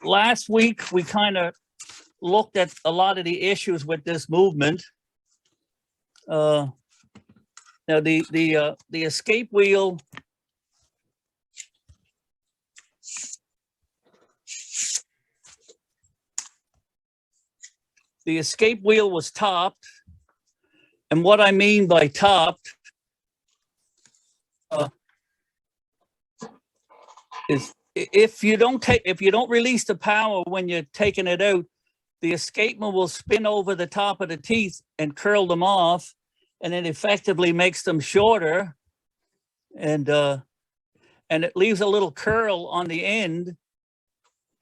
last week we kind of looked at a lot of the issues with this movement. Now the escape wheel, was topped, and what I mean by topped is if you don't release the power when you're taking it out, the escapement will spin over the top of the teeth and curl them off, and it effectively makes them shorter, and it leaves a little curl on the end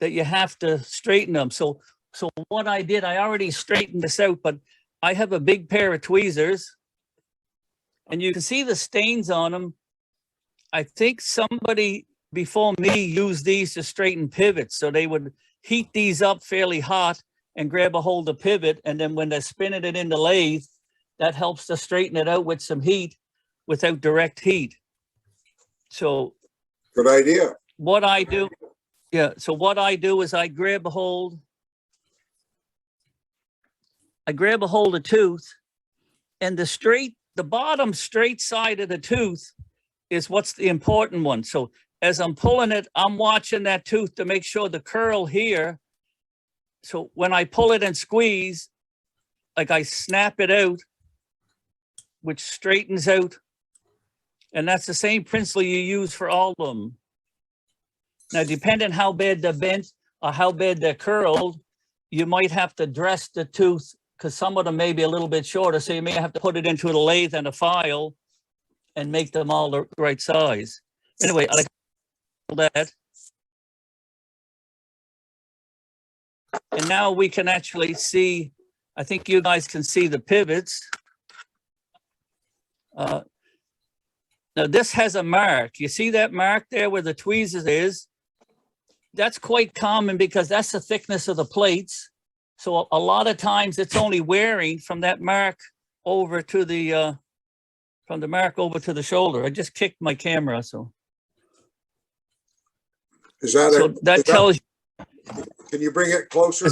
that you have to straighten them. So what I did, I already straightened this out, but I have a big pair of tweezers, and you can see the stains on them. I think somebody before me used these to straighten pivots. So they would heat these up fairly hot and grab a hold of pivot. And then when they're spinning it in the lathe, that helps to straighten it out with some heat without direct heat. So good idea. What I do, so what I do is I grab a hold of tooth, and the bottom straight side of the tooth is what's the important one. So as I'm pulling it, I'm watching that tooth to make sure the curl here. So when I pull it and squeeze, like I snap it out, which straightens out. And that's the same principle you use for all of them. Now, depending how bad they're bent or how bad they're curled, you might have to dress the tooth, because some of them may be a little bit shorter. So you may have to put it into the lathe and a file and make them all the right size. Anyway, I like that. And now we can actually see, I think you guys can see the pivots. Now this has a mark. You see that mark there where the tweezers is? That's quite common because that's the thickness of the plates. So a lot of times it's only wearing from that mark over to the, from the mark over to the shoulder. I just kicked my camera, so. Is that So that tells you. Can you bring it closer?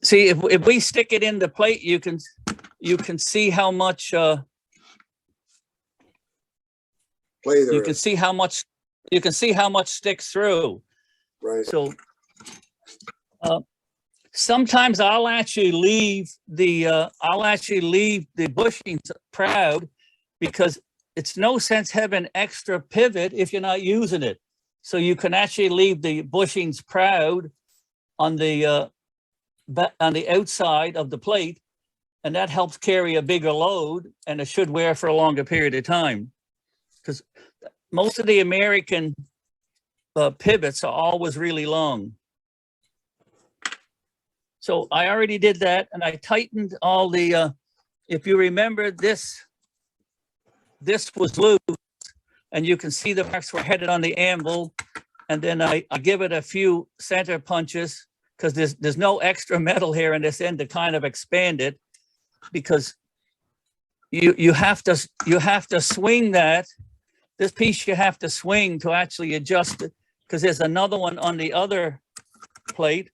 See, if we stick it in the plate, you can see how much play there you can is. see how much sticks through. Right. So sometimes I'll actually leave the bushings proud, because it's no sense having extra pivot if you're not using it. So you can actually leave the bushings proud on the outside of the plate, and that helps carry a bigger load, and it should wear for a longer period of time. Because most of the American pivots are always really long. So I already did that, and I tightened all the, if you remember this was loose, and you can see the marks were headed on the anvil, and then I give it a few center punches, because there's no extra metal here in this end to kind of expand it, because you have to swing that. This piece you have to swing to actually adjust it, because there's another one on the other plate.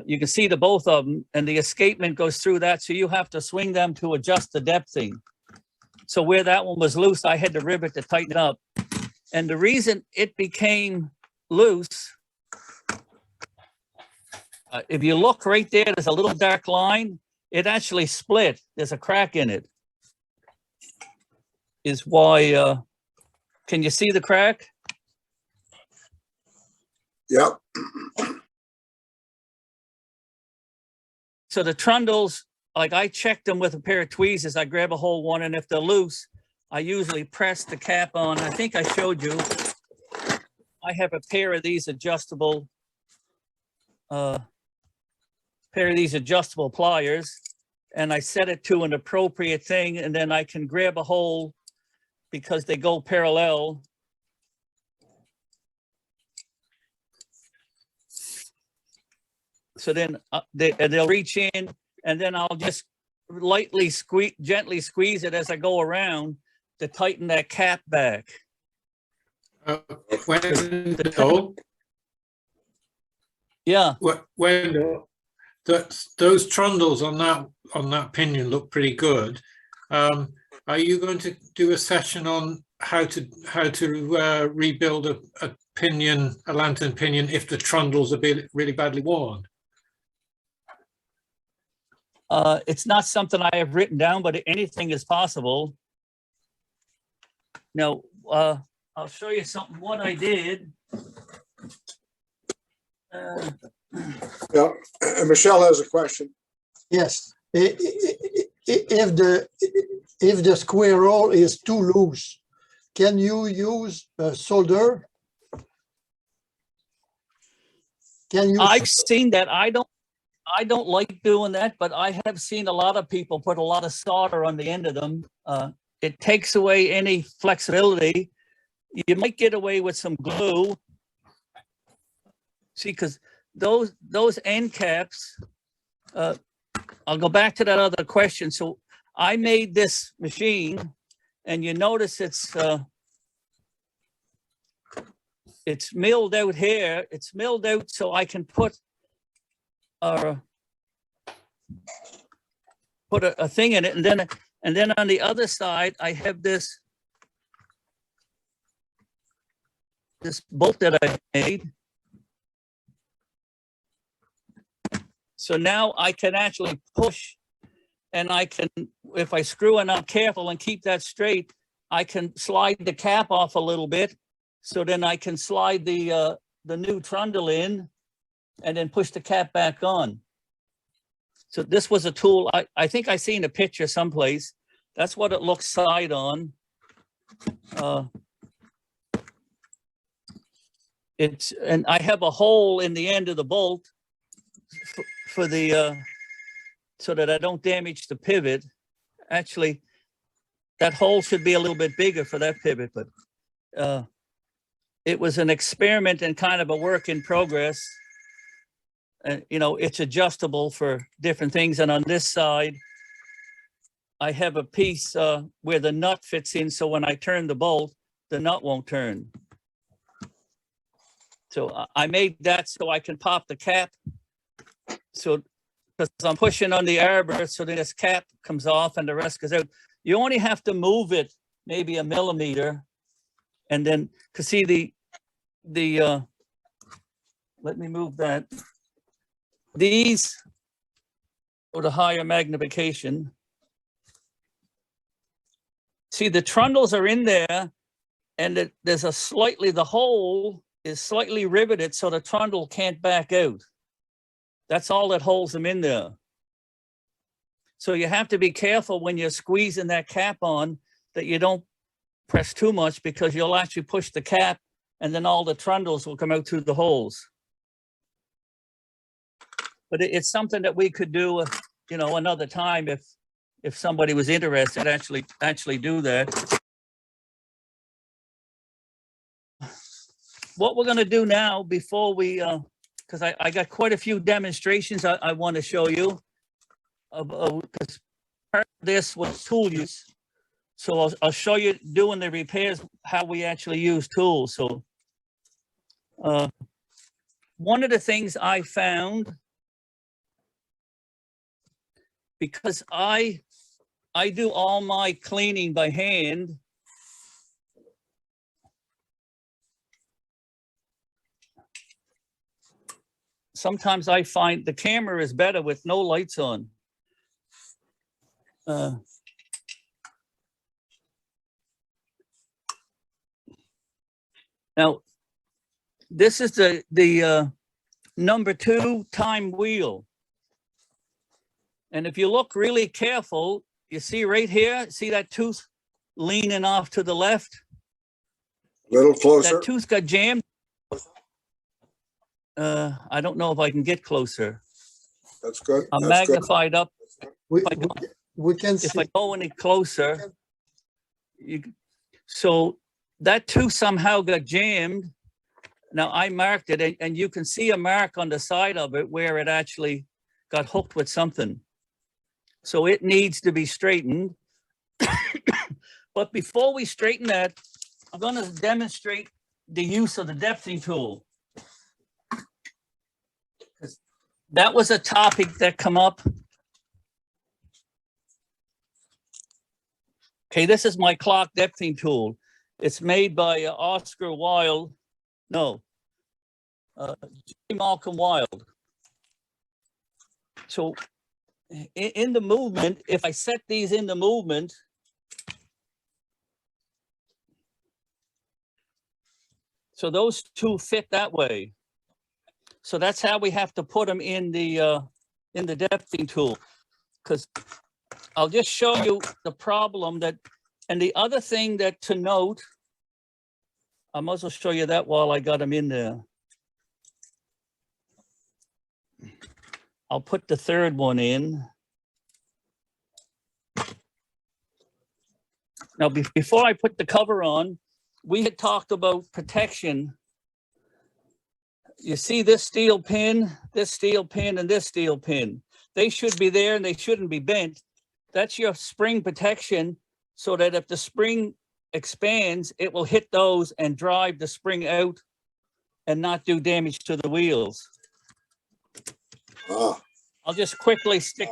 You can see the both of them, and the escapement goes through that, so you have to swing them to adjust the depthing. So where that one was loose, I had to rivet to tighten it up. And the reason it became loose, if you look right there, there's a little dark line. It actually split. There's a crack in it. Is why, can you see the crack? Yep. So the trundles, like I check them with a pair of tweezers. I grab a whole one, and if they're loose, I usually press the cap on. I think I showed you. I have a pair of these adjustable pliers, and I set it to an appropriate thing, and then I can grab a hole because they go parallel. So then they'll reach in, and then I'll just lightly gently squeeze it as I go around to tighten that cap back. When is it cold? Yeah. Wendell, those trundles on that pinion look pretty good. Are you going to do a session on how to rebuild a pinion, a lantern pinion, if the trundles are really badly worn? It's not something I have written down, but anything is possible. Now, I'll show you something, what I did. Yeah, and Michelle has a question. Yes, if the square roll is too loose, can you use solder? Can you? I've seen that. I don't like doing that, but I have seen a lot of people put a lot of solder on the end of them. It takes away any flexibility. You might get away with some glue. See, because those end caps, I'll go back to that other question. So I made this machine, and you notice it's milled out here. It's milled out so I can put a thing in it, and then on the other side I have this bolt that I made. So now I can actually push, and I can, if I screw it up careful and keep that straight, I can slide the cap off a little bit. So then I can slide the new trundle in and then push the cap back on. So this was a tool, I think I seen a picture someplace. That's what it looks side on. And I have a hole in the end of the bolt for the, so that I don't damage the pivot. Actually, that hole should be a little bit bigger for that pivot, but it was an experiment and kind of a work in progress. And, you know, it's adjustable for different things. And on this side, I have a piece where the nut fits in. So when I turn the bolt, the nut won't turn. So I made that so I can pop the cap. So, because I'm pushing on the arbor, so then this cap comes off and the rest goes out. You only have to move it maybe a millimeter. And then, cause see let me move that. These or the higher magnification. See, the trundles are in there, and there's the hole is slightly riveted so the trundle can't back out. That's all that holds them in there. So you have to be careful when you're squeezing that cap on that you don't press too much, because you'll actually push the cap and then all the trundles will come out through the holes. But it's something that we could do, you know, another time if somebody was interested, actually do that. What we're going to do now, before we, because I got quite a few demonstrations I want to show you. Because part of this was tool use. So I'll show you doing the repairs, how we actually use tools. So one of the things I found, because I do all my cleaning by hand. Sometimes I find the camera is better with no lights on. Now, this is the number 2 time wheel. And if you look really careful, you see right here, see that tooth leaning off to the left? A little closer. That tooth got jammed. I don't know if I can get closer. That's good. I'm That's good. magnified up. We can see. If I go any closer, so that tooth somehow got jammed. Now I marked it, and you can see a mark on the side of it where it actually got hooked with something. So it needs to be straightened. But before we straighten that, I'm going to demonstrate the use of the depthing tool. that was a topic that come up. Okay, this is my clock depthing tool. It's made by Oscar Wilde. No, J. Malcolm Wilde. So in the movement, if I set these in the movement, so those two fit that way. So that's how we have to put them in the depthing tool. Because I'll just show you the problem that, and the other thing that to note, I might as well show you that while I got them in there. I'll put the third one in. Now, before I put the cover on, we had talked about protection. You see this steel pin, and this steel pin. They should be there and they shouldn't be bent. That's your spring protection, so that if the spring expands, it will hit those and drive the spring out and not do damage to the wheels. Ah, I'll just quickly stick.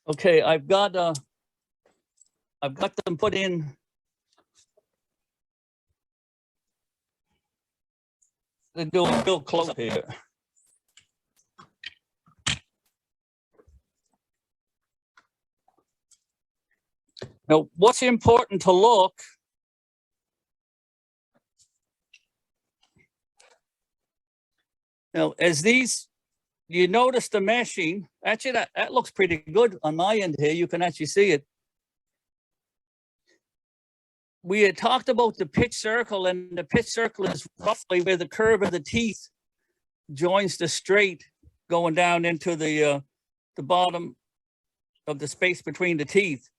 Okay, I've got them put in. They're doing real close here. Now, what's important to look, now, as these, you notice the meshing, actually that looks pretty good on my end here. You can actually see it. We had talked about the pitch circle, and the pitch circle is roughly where the curve of the teeth joins the straight going down into the bottom of the space between the teeth.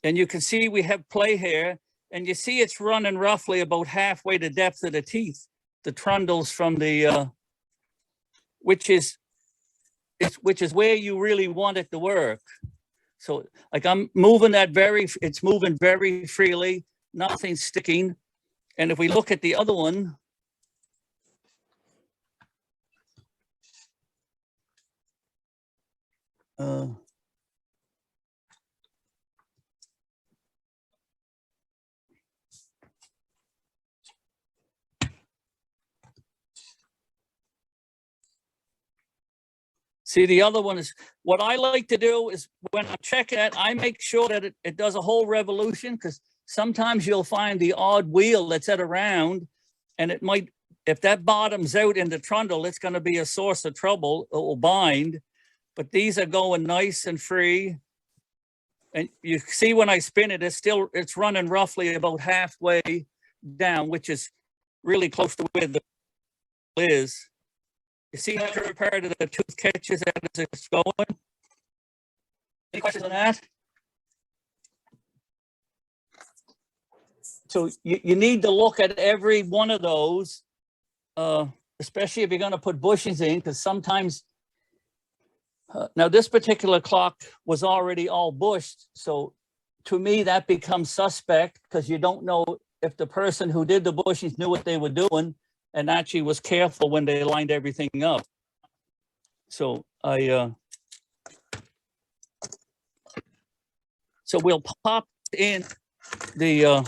And you can see we have play here, and you see it's running roughly about halfway the depth of the teeth, the trundles from the, which is where you really want it to work. So like I'm moving that it's moving very freely, nothing's sticking. And if we look at the other one, see, the other one is, what I like to do is when I check it, I make sure that it does a whole revolution, because sometimes you'll find the odd wheel that's at a round, and it might, if that bottoms out in the trundle, it's going to be a source of trouble. It will bind, but these are going nice and free. And you see when I spin it, it's running roughly about halfway down, which is really close to where the is. You see how curved part of the tooth catches as it's going? Any questions on that? So you need to look at every one of those, especially if you're going to put bushings in, because sometimes, now this particular clock was already all bushed. So to me, that becomes suspect, because you don't know if the person who did the bushings knew what they were doing and actually was careful when they lined everything up. So so we'll pop in the,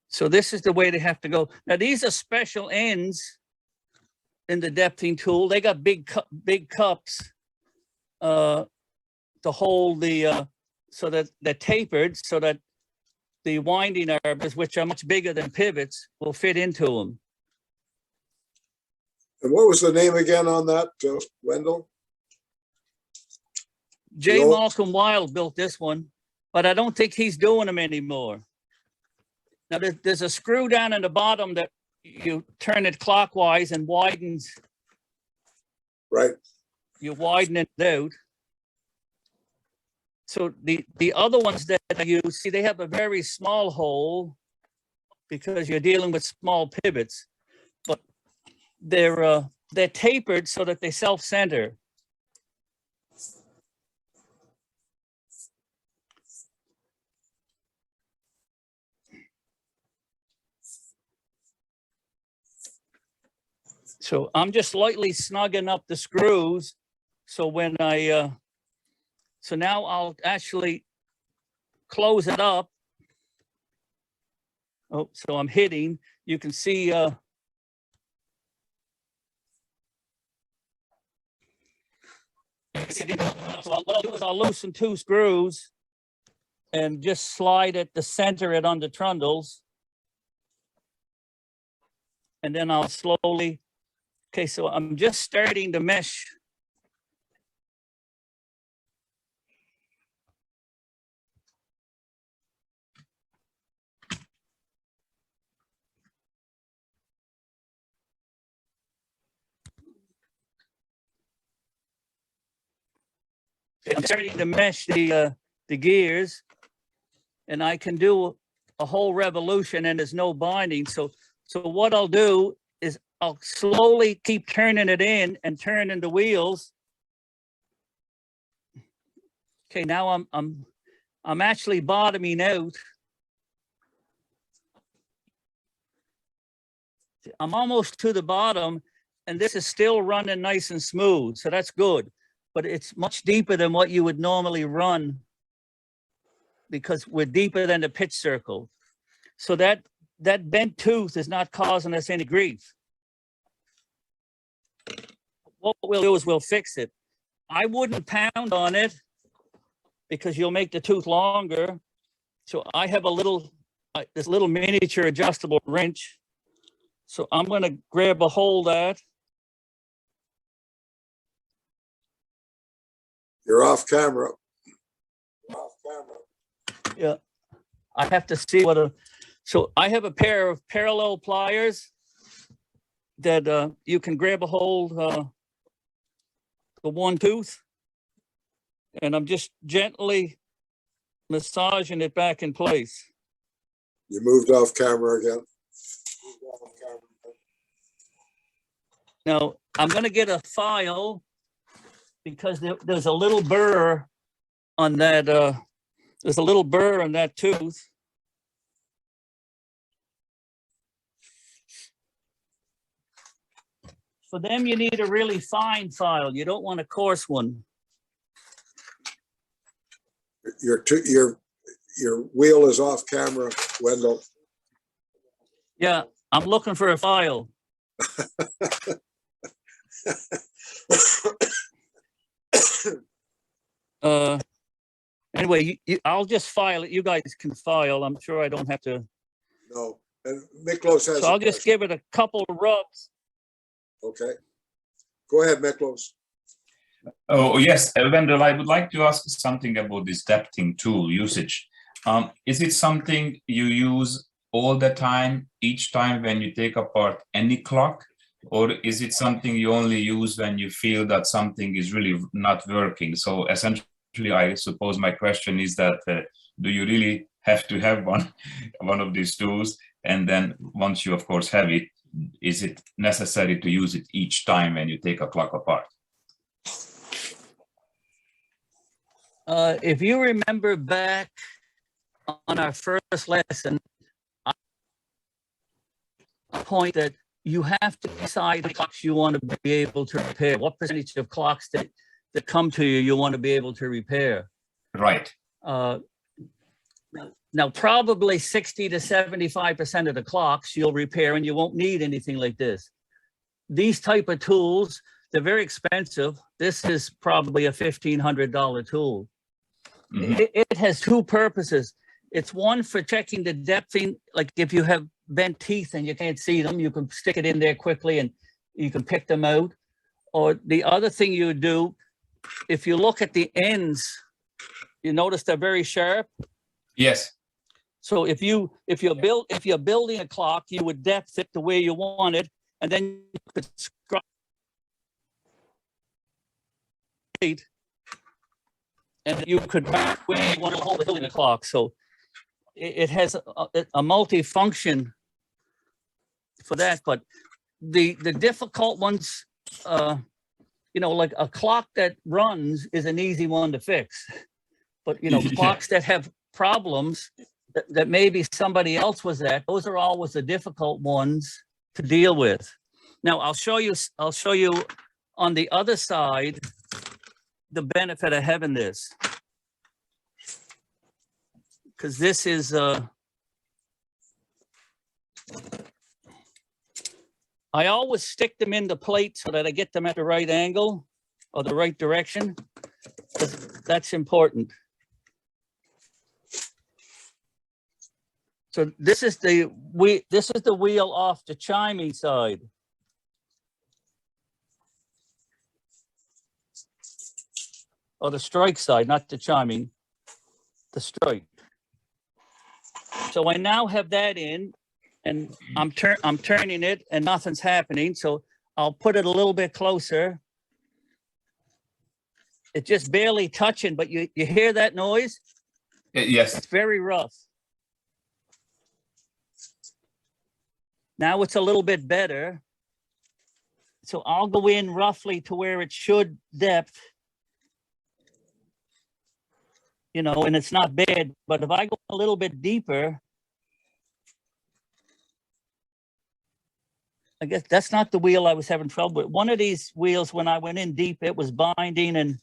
so this is the way they have to go. Now, these are special ends in the depthing tool. They got big cups to hold the, so that they're tapered, so that the winding arbors, which are much bigger than pivots, will fit into them. and what was the name again on that, Wendell? J. old- Malcolm Wilde built this one, but I don't think he's doing them anymore. Now, there's a screw down in the bottom that you turn it clockwise and widens. Right. You widen it out. So the other ones that you see, they have a very small hole because you're dealing with small pivots, but they're tapered so that they self-center. So I'm just lightly snugging up the screws. So when so now I'll actually close it up. Oh, so I'm hitting, you can see, so what I'll do is I'll loosen 2 screws and just slide it to center it on the trundles. And then I'll slowly, okay, so I'm just starting to mesh. I'm starting to mesh the gears, and I can do a whole revolution and there's no binding. So what I'll do is I'll slowly keep turning it in and turning the wheels. Okay, now I'm actually bottoming out. I'm almost to the bottom, and this is still running nice and smooth, so that's good. But it's much deeper than what you would normally run because we're deeper than the pitch circle. So that bent tooth is not causing us any grief. What we'll do is we'll fix it. I wouldn't pound on it because you'll make the tooth longer. So I have a little, this little miniature adjustable wrench. So I'm going to grab a hold of that. You're off camera. Yeah, I have to see what so I have a pair of parallel pliers that you can grab a hold the one tooth, and I'm just gently massaging it back in place. You moved off camera again. Now I'm going to get a file because there's a little burr on that. There's a little burr on that tooth. For them, you need a really fine file. You don't want a coarse one. Your wheel is off camera, Wendell. Yeah, I'm looking for a file. Anyway, I'll just file it. You guys can file. I'm sure I don't have to. No, and Miklos has. So I'll just give it a couple of rubs. Okay. Go ahead, Miklos. Oh, yes, Wendell, I would like to ask something about this depthing tool usage. Is it something you use all the time, each time when you take apart any clock? Or is it something you only use when you feel that something is really not working? So essentially, I suppose my question is that, do you really have to have one of these tools? And then once you, of course, have it, is it necessary to use it each time when you take a clock apart? If you remember back on our first lesson, a point that you have to decide the clocks you want to be able to repair. What percentage of clocks that come to you want to be able to repair? Right. Now, probably 60 to 75% of the clocks you'll repair and you won't need anything like this. These type of tools, they're very expensive. This is probably a $1,500 tool. Mm-hmm. It has 2 purposes. It's one for checking the depthing, like if you have bent teeth and you can't see them, you can stick it in there quickly and you can pick them out. Or the other thing you do, if you look at the ends, you notice they're very sharp. Yes. So if you're building a clock, you would depth it the way you want it, and then you could scrub it, and you could back where you want to hold building a clock. So it has a multi-function for that. But the difficult ones, you know, like a clock that runs is an easy one to fix. But you know, clocks that have problems that maybe somebody else was at, those are always the difficult ones to deal with. Now I'll show you on the other side, the benefit of having this. Because this is, I always stick them in the plate so that I get them at the right angle or the right direction. That's important. So this is the wheel off the chiming side. Or the strike side, not the chiming, the strike. So I now have that in, and I'm turning it and nothing's happening. So I'll put it a little bit closer. It's just barely touching, but you hear that noise? Yes. It's very rough. Now it's a little bit better. So I'll go in roughly to where it should depth. You know, and it's not bad, but if I go a little bit deeper, I guess that's not the wheel I was having trouble with. One of these wheels, when I went in deep, it was binding. And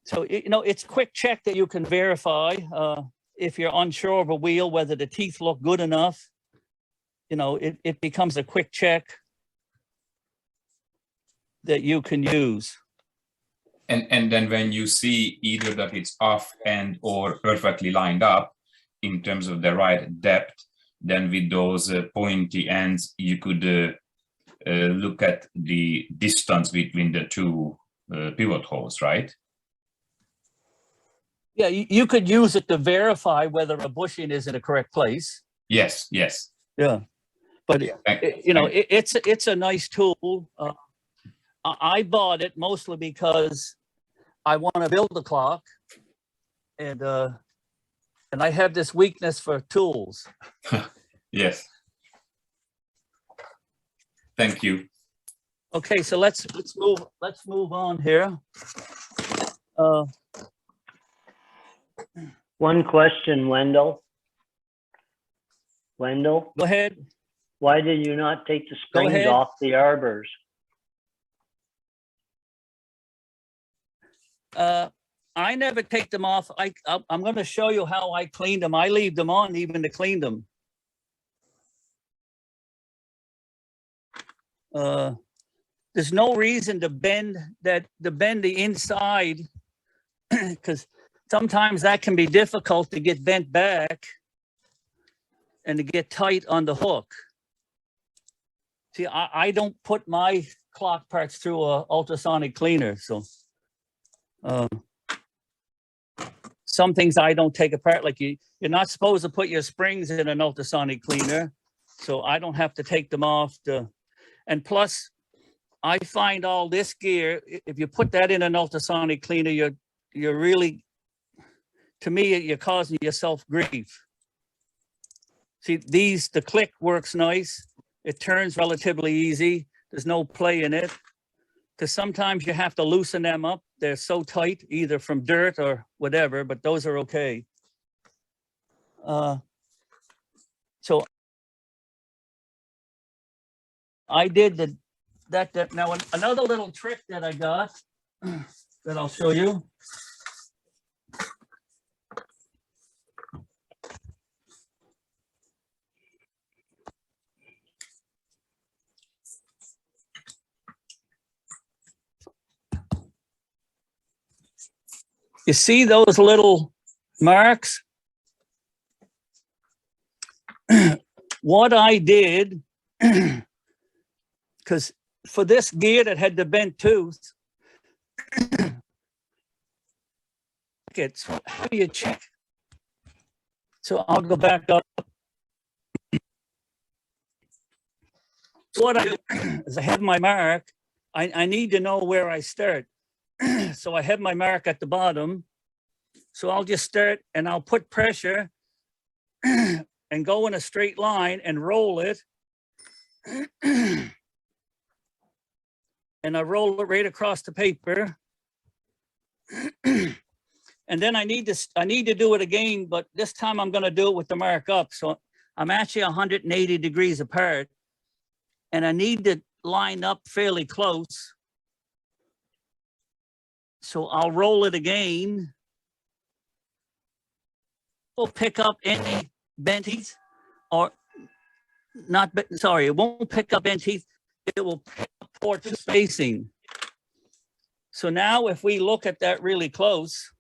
so, you know, it's quick check that you can verify if you're unsure of a wheel, whether the teeth look good enough. You know, it becomes a quick check that you can use. And then when you see either that it's off and or perfectly lined up in terms of the right depth, then with those pointy ends, you could look at the distance between the two pivot holes, right? Yeah, you could use it to verify whether a bushing is in a correct place. Yes, yes. Yeah, but you know, it's a nice tool. I bought it mostly because I want to build a clock, and I have this weakness for tools. Yes. Thank you. Okay, so let's move on here. One question, Wendell. Wendell, Go ahead. why did you not take the Go springs ahead. off the arbors? I never take them off. I'm going to show you how I cleaned them. I leave them on even to clean them. There's no reason to bend the inside because sometimes that can be difficult to get bent back and to get tight on the hook. See, I don't put my clock parts through a ultrasonic cleaner, so some things I don't take apart. Like you're not supposed to put your springs in an ultrasonic cleaner, so I don't have to take them off. And plus, I find all this gear, if you put that in an ultrasonic cleaner, you're really, to me, you're causing yourself grief. See, the click works nice. It turns relatively easy. There's no play in it. Because sometimes you have to loosen them up. They're so tight, either from dirt or whatever, but those are okay. So I did that. Now, another little trick that I got that I'll show you. You see those little marks? What I did, because for this gear that had the bent tooth, it's how do you check? So I'll go back up. What I do is I have my mark. I need to know where I start. So I have my mark at the bottom. So I'll just start and I'll put pressure and go in a straight line and roll it. And I roll it right across the paper. And then I need to do it again, but this time I'm going to do it with the mark up. So I'm actually 180 degrees apart. and I need to line up fairly close. So I'll roll it again. We'll pick up any bent teeth, or not, sorry, it won't pick up bent teeth. It will pick up poor spacing. So now if we look at that really close,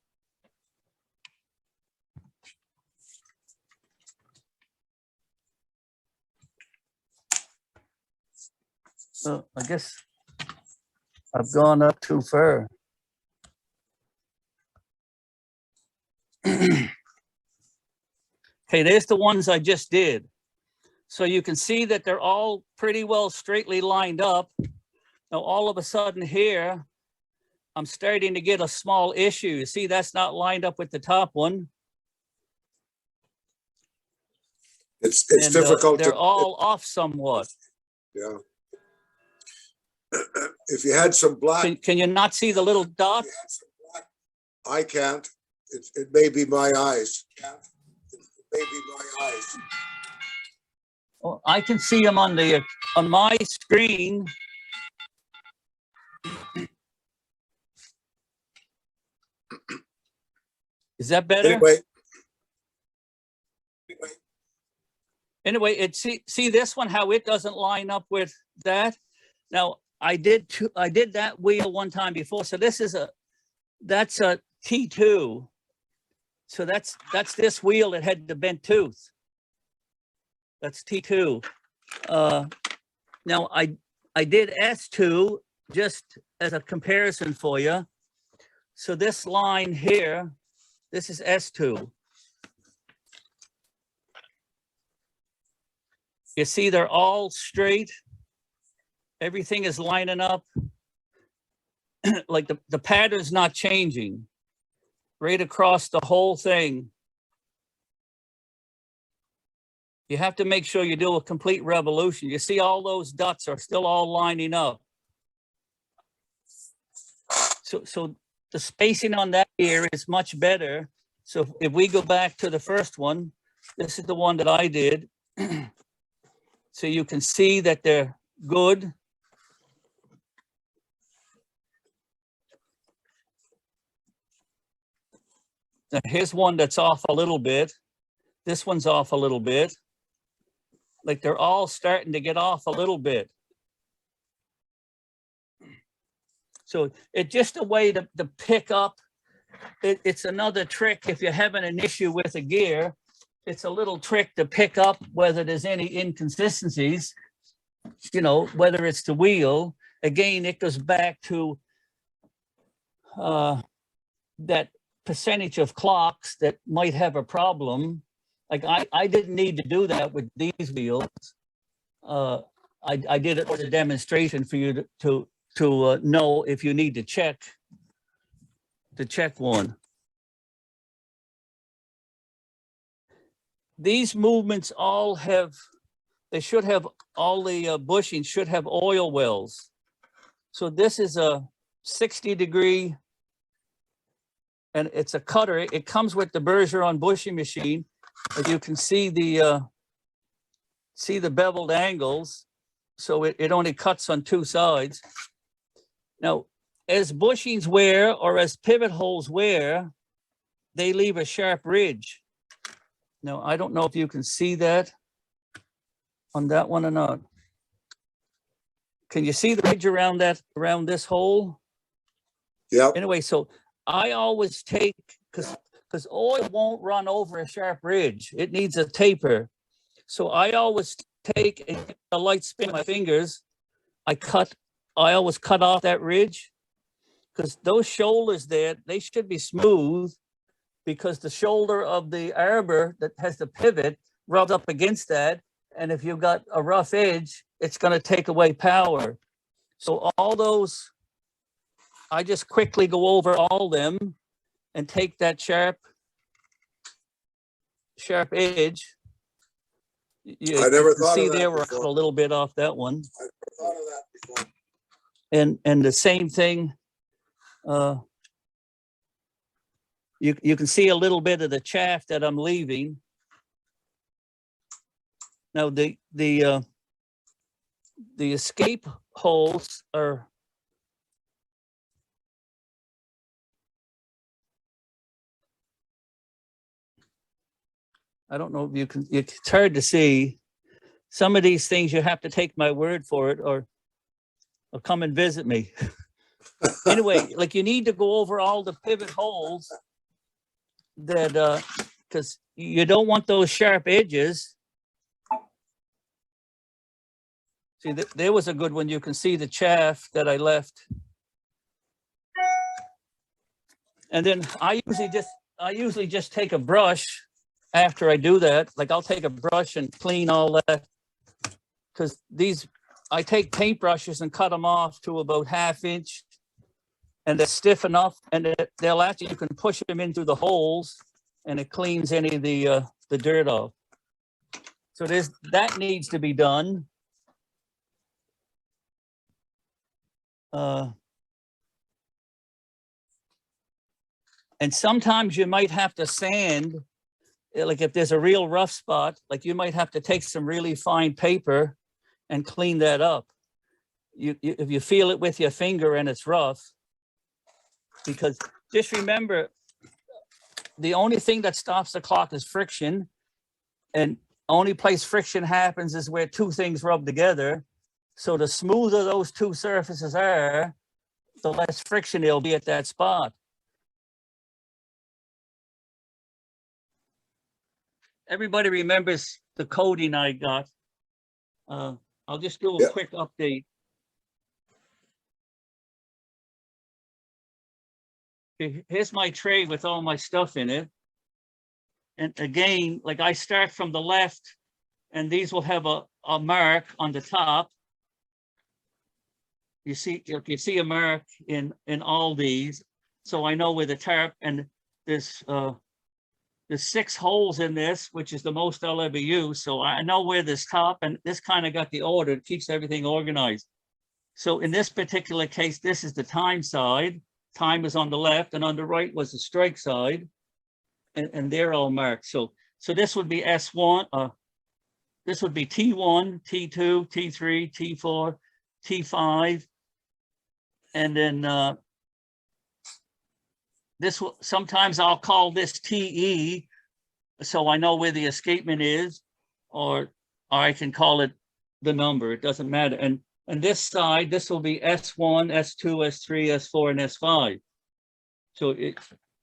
I guess I've gone up too far. Okay, there's the ones I just did. So you can see that they're all pretty well straightly lined up. Now, all of a sudden here, I'm starting to get a small issue. You see, that's not lined up with the top one. It's And, difficult they're to, all off somewhat. yeah. If you had some black, Can you not see the little dot? I can't. It may be my eyes. It may be my eyes. Oh, I can see them on my screen. Is that better? Anyway, see this one, how it doesn't line up with that. Now, I did that wheel one time before. So that's a T2. So that's this wheel that had the bent tooth. That's T2. Now I did S2 just as a comparison for you. So this line here, this is S2. You see, they're all straight. Everything is lining up. Like the pattern's not changing right across the whole thing. You have to make sure you do a complete revolution. You see all those dots are still all lining up. So the spacing on that here is much better. So if we go back to the first one, this is the one that I did. So you can see that they're good. Now here's one that's off a little bit. This one's off a little bit. Like they're all starting to get off a little bit. So it's just a way to pick up. It's another trick if you're having an issue with a gear. It's a little trick to pick up whether there's any inconsistencies, you know, whether it's the wheel. Again, it goes back to that percentage of clocks that might have a problem. Like I didn't need to do that with these wheels. I did it as a demonstration for you to know if you need to check one. These movements all have, they should have, all the bushings should have oil wells. So this is a 60-degree, and it's a cutter. It comes with the Burnisher bushing machine. As you can see the beveled angles. So it only cuts on two sides. Now, as bushings wear or as pivot holes wear, they leave a sharp ridge. Now, I don't know if you can see that on that one or not. Can you see the ridge around around this hole? Yeah. Anyway, so I always take, because oil won't run over a sharp ridge. It needs a taper. So I always take a light spin with my fingers. I always cut off that ridge, because those shoulders there, they should be smooth, because the shoulder of the arbor that has the pivot rubs up against that. And if you've got a rough edge, it's going to take away power. So all those, I just quickly go over all them and take that sharp edge. I never thought see of that there, we're before. a little bit off that one. I never thought of that before. And the same thing, you can see a little bit of the chaff that I'm leaving. Now the the escape holes are I don't know if you can, it's hard to see. Some of these things you have to take my word for it or come and visit me. Anyway, like you need to go over all the pivot holes that, because you don't want those sharp edges. See, there was a good one. You can see the chaff that I left. And then I usually just take a brush after I do that. Like I'll take a brush and clean all that. Because these, I take paintbrushes and cut them off to about 1/2 inch. And they're stiff enough, and they'll actually, you can push them into the holes and it cleans any of the dirt off. So that needs to be done. And sometimes you might have to sand, like if there's a real rough spot, like you might have to take some really fine paper and clean that up. If you feel it with your finger and it's rough, because just remember, the only thing that stops the clock is friction, and only place friction happens is where two things rub together. So the smoother those two surfaces are, the less friction there'll be at that spot. Everybody remembers the coding I got. I'll just do a Yeah. quick update. Here's my tray with all my stuff in it. And again, like I start from the left, and these will have a mark on the top. You see a mark in all these. So I know where the tarp, and there's 6 holes in this, which is the most I'll ever use. So I know where this top, and this kind of got the order. It keeps everything organized. So in this particular case, this is the time side. Time is on the left, and on the right was the strike side, and they're all marked. So this would be S1. This would be T1, T2, T3, T4, T5, and then this will, sometimes I'll call this TE, so I know where the escapement is, or I can call it the number. It doesn't matter. And this side, this will be S1, S2, S3, S4, and S5. So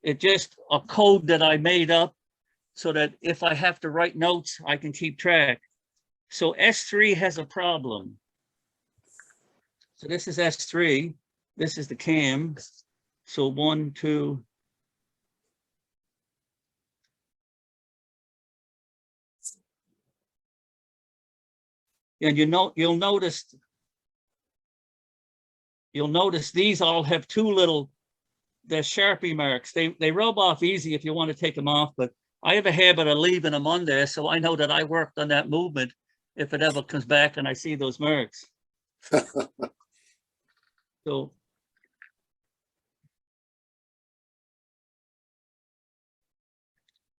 it just a code that I made up so that if I have to write notes, I can keep track. So S3 has a problem. So this is S3. This is the cam. So 1, 2. And you'll notice these all have 2 little, they're Sharpie marks. They rub off easy if you want to take them off, but I have a habit of leaving them on there, so I know that I worked on that movement if it ever comes back and I see those marks.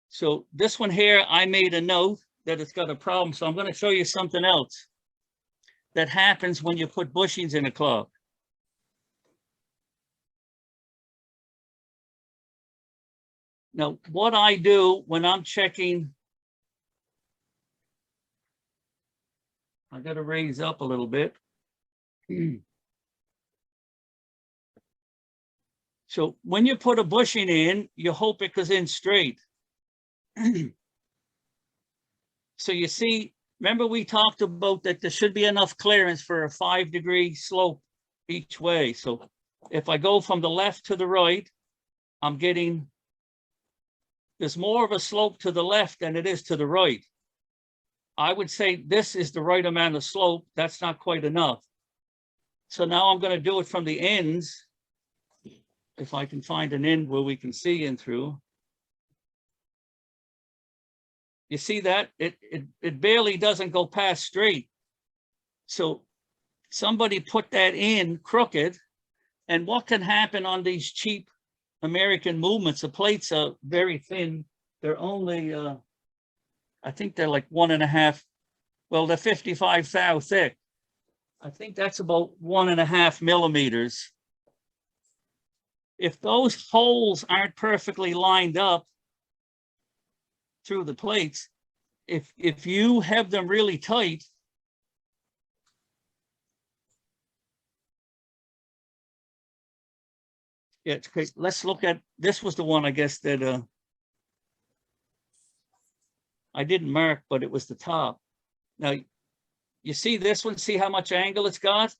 So this one here, I made a note that it's got a problem. So I'm going to show you something else that happens when you put bushings in a clock. Now, what I do when I'm checking, I got to raise up a little bit. So when you put a bushing in, you hope it goes in straight. So you see, remember we talked about that there should be enough clearance for a 5-degree slope each way. So if I go from the left to the right, I'm getting, there's more of a slope to the left than it is to the right. I would say this is the right amount of slope. That's not quite enough. So now I'm going to do it from the ends. If I can find an end where we can see in through. You see that? It barely doesn't go past straight. So somebody put that in crooked. And what can happen on these cheap American movements? The plates are very thin. They're only, I think they're like 1.5, well, they're 55 thou thick. I think that's about 1.5 millimeters. If those holes aren't perfectly lined up through the plates, if you have them really tight, yeah, okay, let's look at, this was the one, I guess, that I didn't mark, but it was the top. Now, you see this one, see how much angle it's got?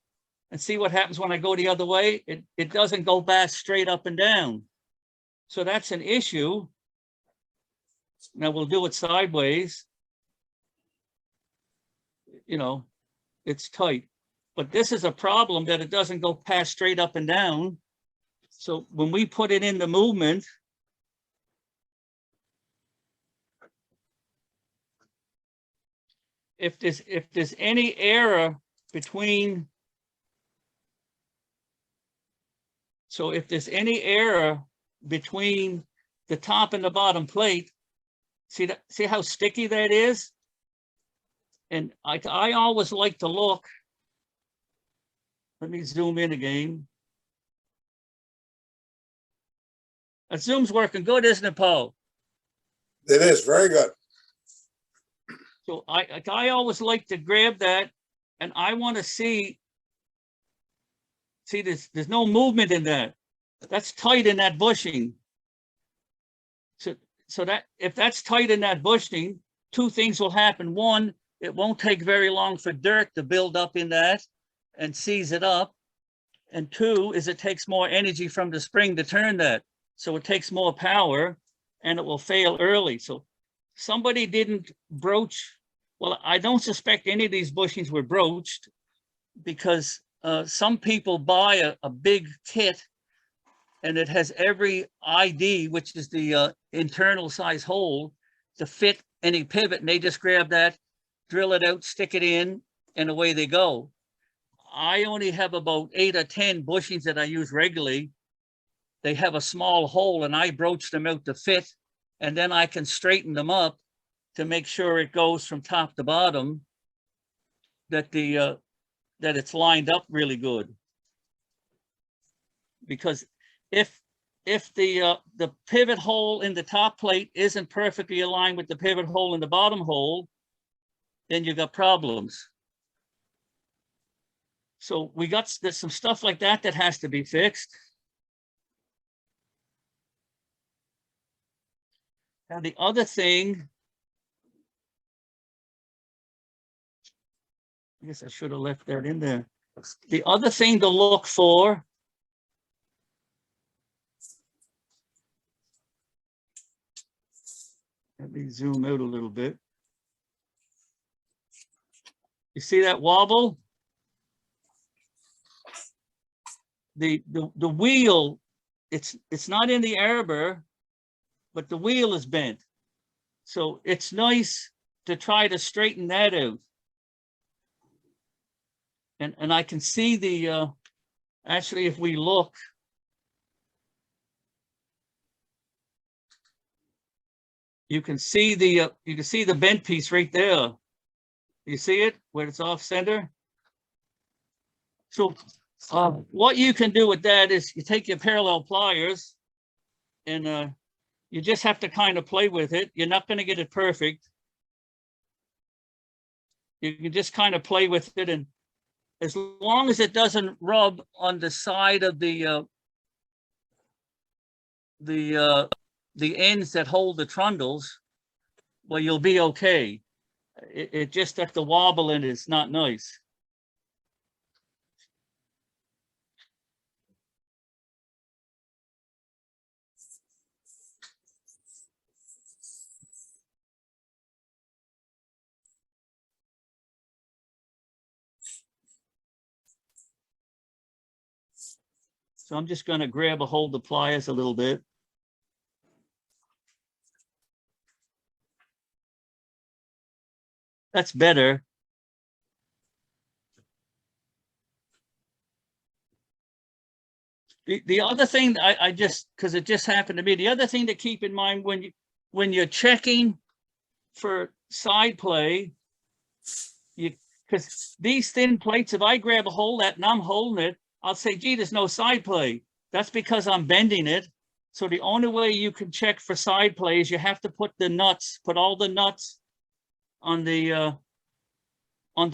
And see what happens when I go the other way? It doesn't go back straight up and down. So that's an issue. Now we'll do it sideways. You know, it's tight. But this is a problem, that it doesn't go past straight up and down. So when we put it in the movement, if there's any error between, so if there's any error between the top and the bottom plate, see how sticky that is? And I always like to look. Let me zoom in again. That zoom's working good, isn't it, Paul? It is very good. So I always like to grab that, and I want to see there's no movement in that. That's tight in that bushing. So that if that's tight in that bushing, two things will happen. One, it won't take very long for dirt to build up in that and seize it up. And two is it takes more energy from the spring to turn that. So it takes more power and it will fail early. So somebody didn't broach. Well, I don't suspect any of these bushings were broached, because some people buy a big kit and it has every ID, which is the internal size hole, to fit any pivot, and they just grab that, drill it out, stick it in, and away they go. I only have about 8 or 10 bushings that I use regularly. They have a small hole and I broach them out to fit, and then I can straighten them up to make sure it goes from top to bottom, that that it's lined up really good. Because if the pivot hole in the top plate isn't perfectly aligned with the pivot hole in the bottom hole, then you got problems. So there's some stuff like that that has to be fixed. And the other thing, I guess I should have left that in there. The other thing to look for, let me zoom out a little bit. You see that wobble? The wheel, it's not in the arbor, but the wheel is bent. So it's nice to try to straighten that out. And I can see the, actually, if we look, you can see the bent piece right there. You see it where it's off center? So what you can do with that is you take your parallel pliers and you just have to kind of play with it. You're not going to get it perfect. You can just kind of play with it, and as long as it doesn't rub on the side of the ends that hold the trundles, well, you'll be okay. It just that the wobble in it is not nice. So I'm just going to grab a hold of the pliers a little bit. That's better. The other thing I just, because it just happened to me, the other thing to keep in mind when you're checking for side play, because these thin plates, if I grab a hold of that and I'm holding it, I'll say, gee, there's no side play. That's because I'm bending it. So the only way you can check for side play is you have to put all the nuts on the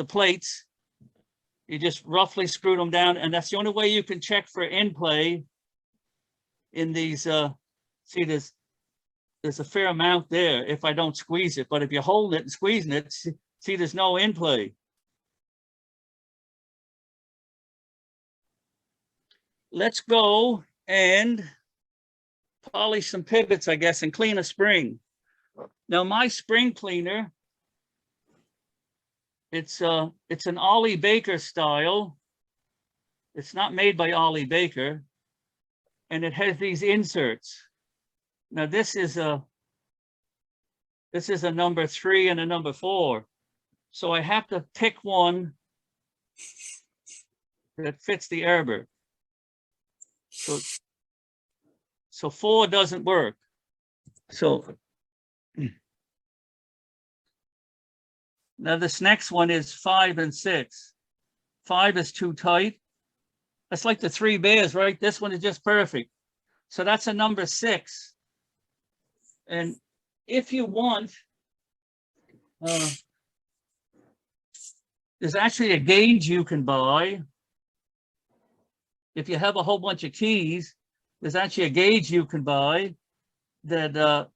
plates. You just roughly screw them down, and that's the only way you can check for end play in these. See, there's a fair amount there if I don't squeeze it, but if you're holding it and squeezing it, see, there's no end play. Let's go and polish some pivots, I guess, and clean a spring. Now, my spring cleaner, it's an Ollie Baker style. It's not made by Ollie Baker, and it has these inserts. Now, this is a number 3 and a number 4. So I have to pick one that fits the arbor. So 4 doesn't work. So now this next one is 5 and 6. 5 is too tight. That's like the 3 bears, right? This one is just perfect. So that's a number 6. And if you want, there's actually a gauge you can buy. If you have a whole bunch of keys, there's actually a gauge you can buy that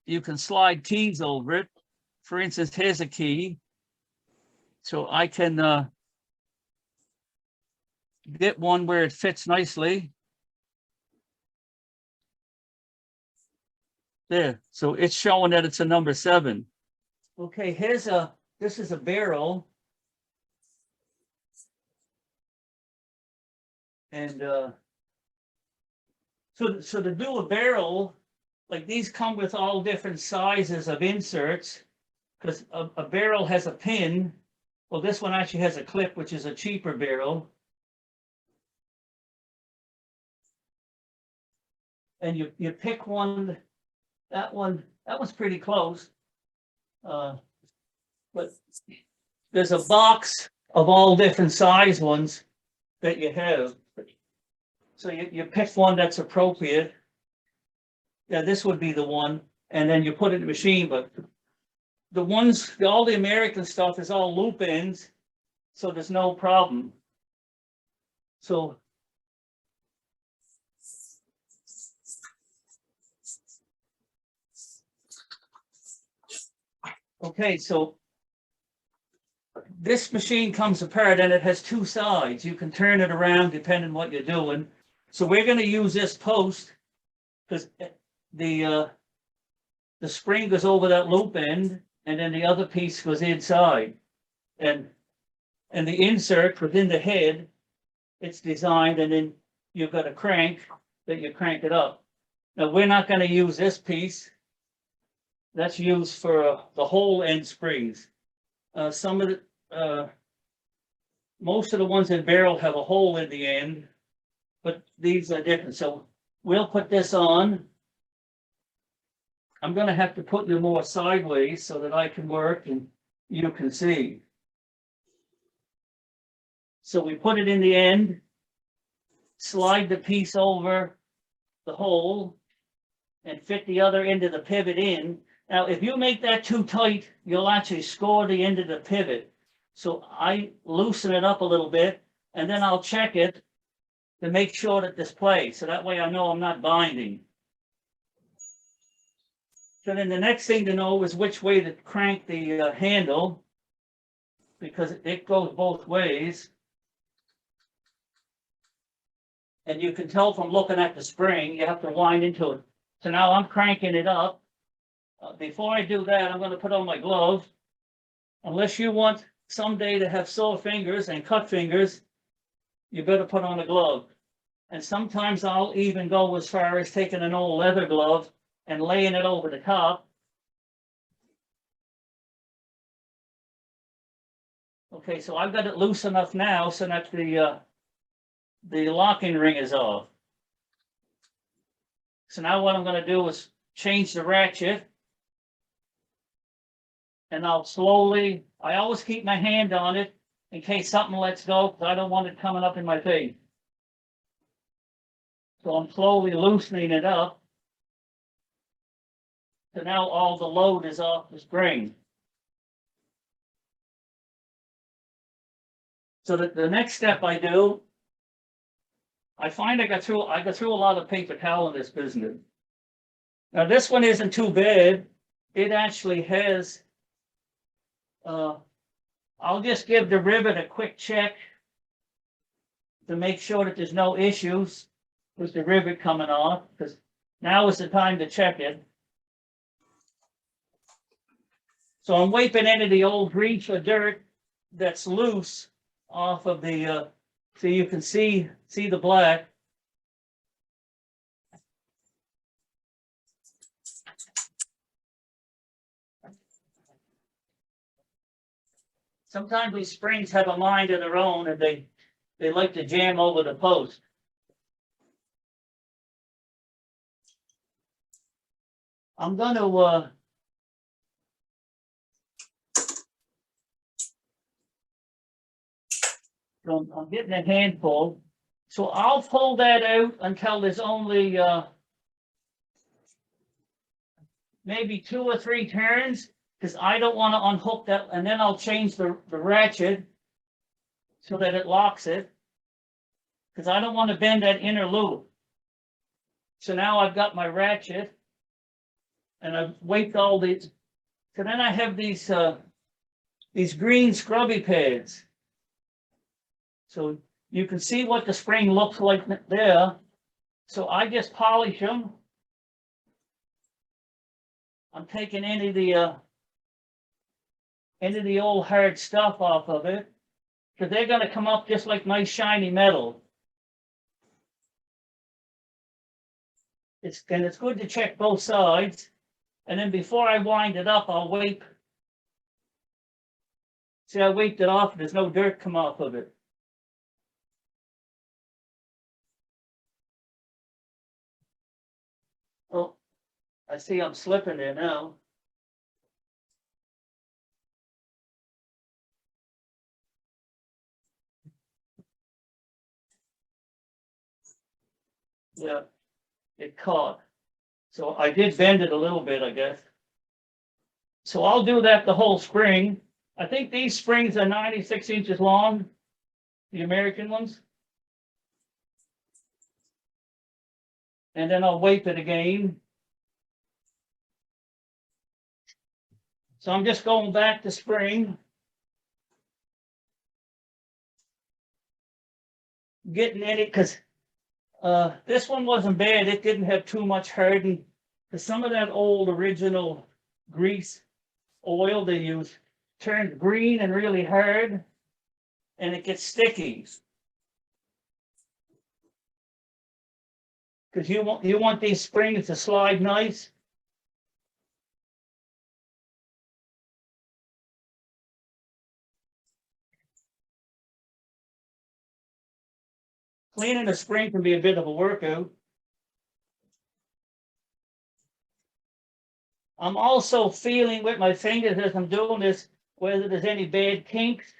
you can slide keys over it. For instance, here's a key. So I can get one where it fits nicely. There, so it's showing that it's a number 7. Okay, this is a barrel. And so to do a barrel, like these come with all different sizes of inserts, because a barrel has a pin. Well, this one actually has a clip, which is a cheaper barrel. And you pick one, that one's pretty close. But there's a box of all different size ones that you have. So you pick one that's appropriate. Yeah, this would be the one, and then you put it in the machine. But all the American stuff is all loop ends, so there's no problem. So okay, so this machine comes apart and it has 2 sides. You can turn it around depending on what you're doing. So we're going to use this post because the spring goes over that loop end, and then the other piece goes inside. And the insert within the head, it's designed, and then you've got a crank that you crank it up. Now, we're not going to use this piece. That's used for the whole end springs. Some of the, most of the ones in barrel have a hole in the end, but these are different. So we'll put this on. I'm going to have to put you more sideways so that I can work and you can see. So we put it in the end, slide the piece over the hole, and fit the other end of the pivot in. Now, if you make that too tight, you'll actually score the end of the pivot. So I loosen it up a little bit, and then I'll check it to make sure that this plays. So that way I know I'm not binding. So then the next thing to know is which way to crank the handle, because it goes both ways. And you can tell from looking at the spring, you have to wind into it. So now I'm cranking it up. Before I do that, I'm going to put on my glove. Unless you want someday to have sore fingers and cut fingers, you better put on a glove. And sometimes I'll even go as far as taking an old leather glove and laying it over the top. Okay, so I've got it loose enough now so that the locking ring is off. So now what I'm going to do is change the ratchet. And I'll slowly, I always keep my hand on it in case something lets go, because I don't want it coming up in my face. So I'm slowly loosening it up. So now all the load is off the spring. So the next step I do, I find I got through a lot of paper towel in this business. Now this one isn't too bad. It actually has, I'll just give the rivet a quick check to make sure that there's no issues with the rivet coming off, because now is the time to check it. So I'm wiping any of the old grease or dirt that's loose off of the, so you can see the black. Sometimes these springs have a mind of their own, and they like to jam over the post. I'm going to I'm getting a handful, so I'll pull that out until there's only maybe 2 or 3 turns, because I don't want to unhook that, and then I'll change the ratchet so that it locks it, because I don't want to bend that inner loop. So now I've got my ratchet, and I've wiped all these. So then I have these green scrubby pads. So you can see what the spring looks like there. So I just polish them. I'm taking any of the old hard stuff off of it, because they're going to come up just like nice shiny metal. It's good to check both sides, and then before I wind it up, I'll wipe. See, I wiped it off. There's no dirt come off of it. Oh, I see I'm slipping there now. Yeah, it caught. So I did bend it a little bit, I guess. So I'll do that the whole spring. I think these springs are 96 inches long, the American ones. And then I'll wipe it again. So I'm just going back to spring. Getting in it, because this one wasn't bad. It didn't have too much hardening. Because some of that old original grease oil they use turns green and really hard, and it gets sticky. Because you want these springs to slide nice. Cleaning a spring can be a bit of a workout. I'm also feeling with my fingers as I'm doing this whether there's any bad kinks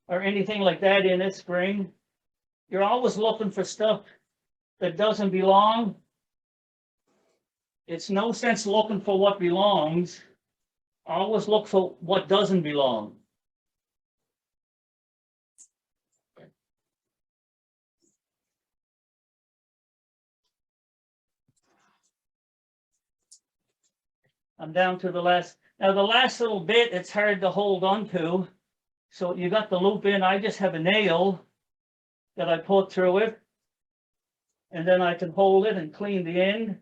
or anything like that in this spring. You're always looking for stuff that doesn't belong. It's no sense looking for what belongs. Always look for what doesn't belong. I'm down to the last. Now the last little bit, it's hard to hold on to. So you got the loop in. I just have a nail that I put through it. And then I can hold it and clean the end.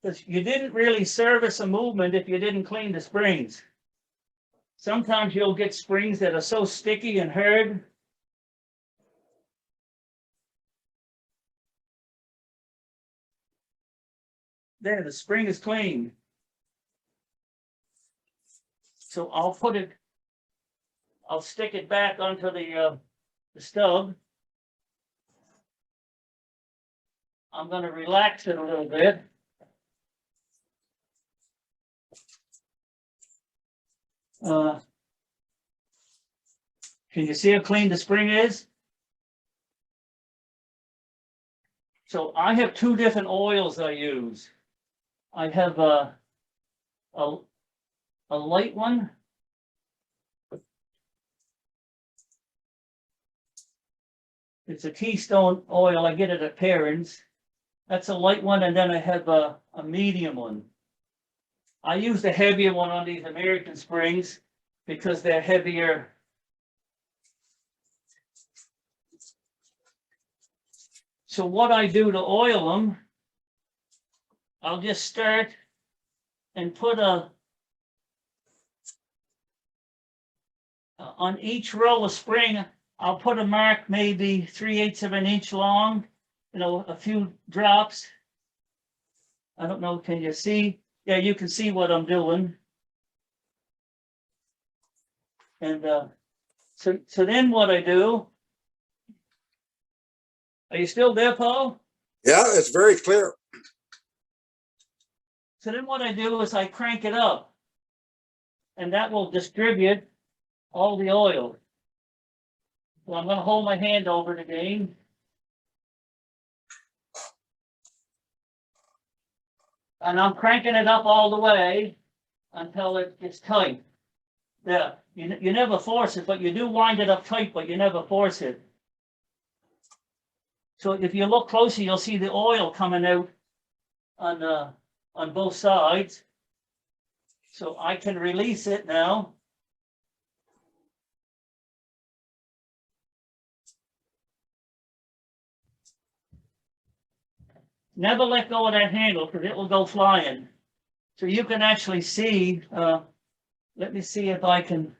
Because you didn't really service a movement if you didn't clean the springs. Sometimes you'll get springs that are so sticky and hard. There, the spring is clean. So I'll stick it back onto the stub. I'm going to relax it a little bit. Can you see how clean the spring is? So I have two different oils I use. I have a light one. It's a Keystone oil. I get it at Perrin's. That's a light one, and then I have a medium one. I use the heavier one on these American springs because they're heavier. So what I do to oil them, I'll just start and put on each row of spring, I'll put a mark maybe 3/8 of an inch long, you know, a few drops. I don't know, can you see? Yeah, you can see what I'm doing. And so then what I do, are you still there, Paul? Yeah, it's very clear. So then what I do is I crank it up, and that will distribute all the oil. So I'm going to hold my hand over it again. And I'm cranking it up all the way until it gets tight. Yeah, you never force it, but you do wind it up tight, but you never force it. So if you look closer, you'll see the oil coming out on both sides. So I can release it now. Never let go of that handle because it will go flying. So you can actually see, let me see if I can.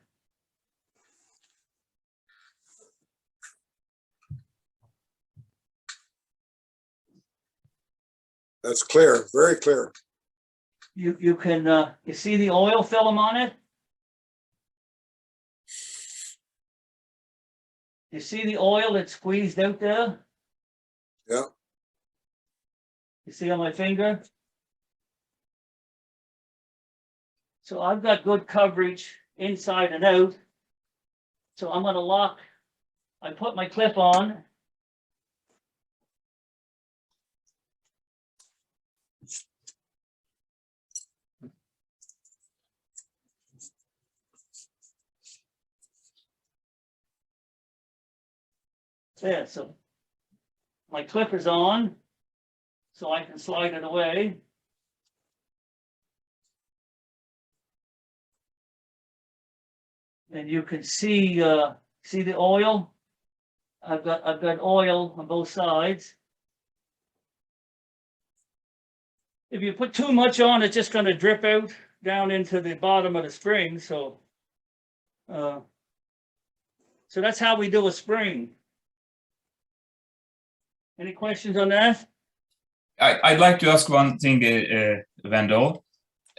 That's clear, very clear. You can, you see the oil film on it? You see the oil that's squeezed out there? Yeah. You see on my finger? So I've got good coverage inside and out. So I'm going to lock, I put my clip on. There, so my clip is on, so I can slide it away. And you can see the oil. I've got oil on both sides. If you put too much on, it's just going to drip out down into the bottom of the spring. So that's how we do a spring. Any questions on that? I'd like to ask one thing, Wendell.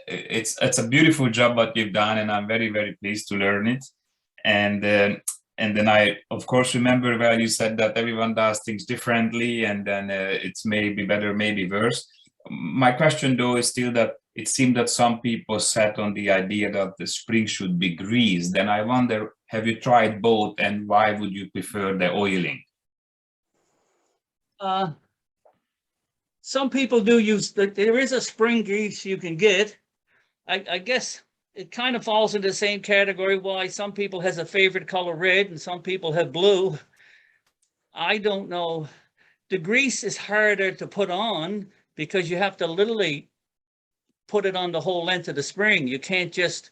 It's a beautiful job what you've done, and I'm very, very pleased to learn it. And then I, of course, remember where you said that everyone does things differently, and then it's maybe better, maybe worse. My question, though, is still that it seemed that some people sat on the idea that the spring should be greased. And I wonder, have you tried both, and why would you prefer the oiling? Some people do use there is a spring grease you can get. I guess it kind of falls into the same category why some people has a favorite color red and some people have blue. I don't know. The grease is harder to put on because you have to literally put it on the whole length of the spring. You can't just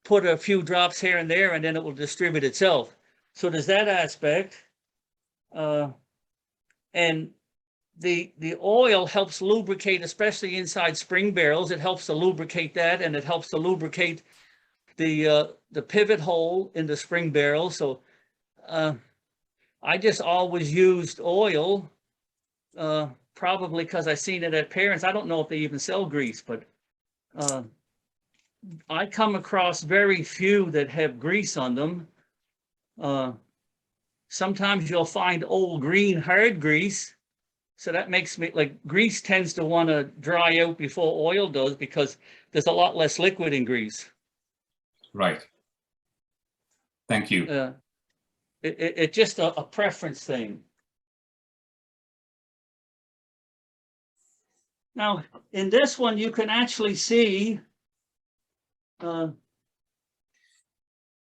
put a few drops here and there and then it will distribute itself. So there's that aspect. And the oil helps lubricate, especially inside spring barrels. It helps to lubricate that, and it helps to lubricate the pivot hole in the spring barrel. So I just always used oil, probably because I seen it at Parents. I don't know if they even sell grease, but I come across very few that have grease on them. Sometimes you'll find old green hard grease. So that makes me like grease tends to want to dry out before oil does because there's a lot less liquid in grease. Right. Thank you. It's just a preference thing. Now, in this one, you can actually see, you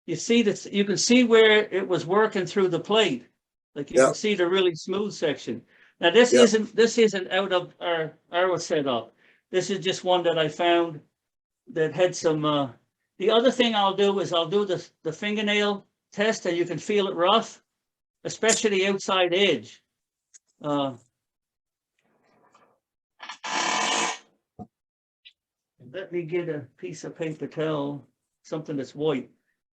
can see where it was working through the plate. Like you Yeah. can see the really smooth section. Now, this Yeah. isn't out of our setup. This is just one that I found that had some, the other thing I'll do is I'll do the fingernail test, and you can feel it rough, especially the outside edge. Let me get a piece of paper towel, something that's white.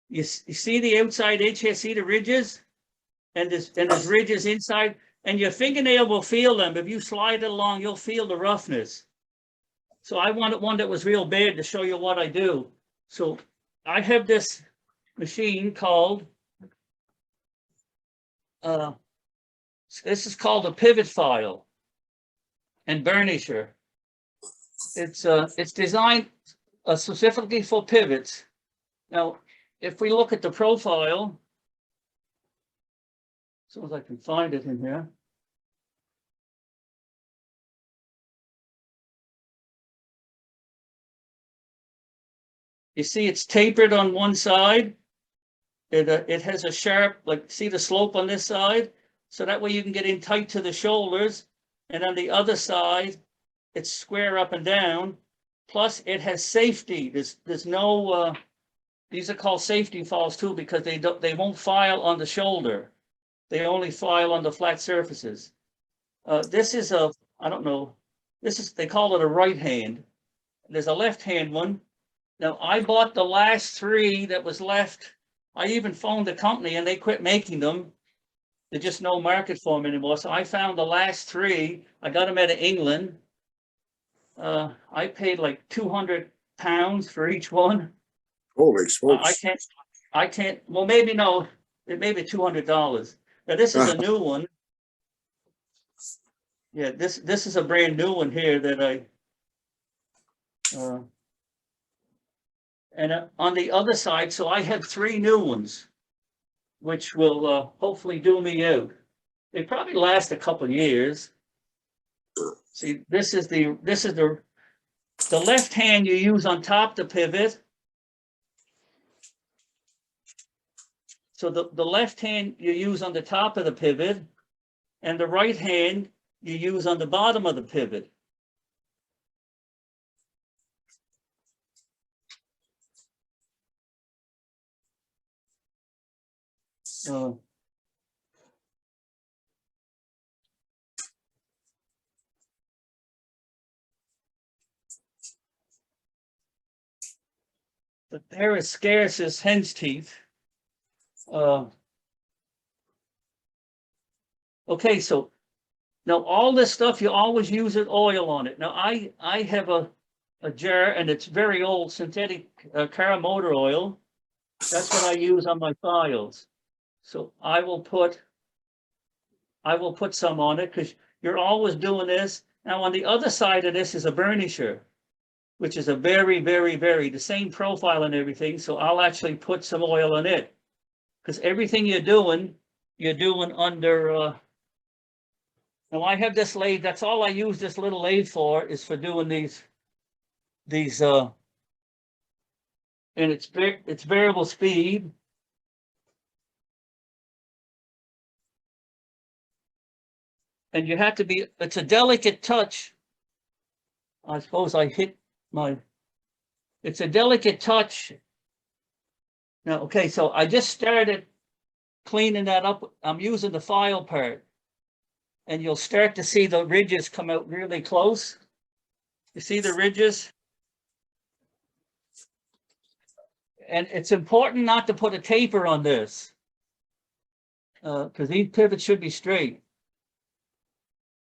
You see the outside edge here, see the ridges? And there's ridges inside, and your fingernail will feel them. If you slide it along, you'll feel the roughness. So I wanted one that was real bad to show you what I do. So I have this machine called, this is called a pivot file and burnisher. It's designed specifically for pivots. Now, if we look at the profile, as soon as I can find it in here. You see it's tapered on one side. It has a sharp, like, see the slope on this side? So that way you can get in tight to the shoulders. And on the other side, it's square up and down. Plus it has safety. There's no, these are called safety files too, because they won't file on the shoulder. They only file on the flat surfaces. This is I don't know, they call it a right hand. There's a left hand one. Now, I bought the last three that was left. I even phoned the company and they quit making them. There's just no market for them anymore. So I found the last three. I got them out of England. I paid like £200 for each one. Holy smokes. I can't, well, maybe no, it may be $200. Now, this is a new one. Yeah, this is a brand new one here that and on the other side, so I have three new ones, which will hopefully do me out. They probably last a couple of years. See, this is the left hand you use on top the pivot. So the left hand you use on the top of the pivot, and the right hand you use on the bottom of the pivot. But they're as scarce as hen's teeth. Okay, so now all this stuff, you always use it oil on it. Now I have a jar, and it's very old synthetic car motor oil. That's what I use on my files. So I will put some on it, because you're always doing this. Now on the other side of this is a burnisher, which is a very, very, very, the same profile and everything. So I'll actually put some oil on it, because everything you're doing under, now I have this lathe, that's all I use this little lathe for, is for doing these, and it's variable speed. And you have to be, it's a delicate touch. I suppose I hit it's a delicate touch. Now, okay, so I just started cleaning that up. I'm using the file part, and you'll start to see the ridges come out really close. You see the ridges? And it's important not to put a taper on this, because these pivots should be straight.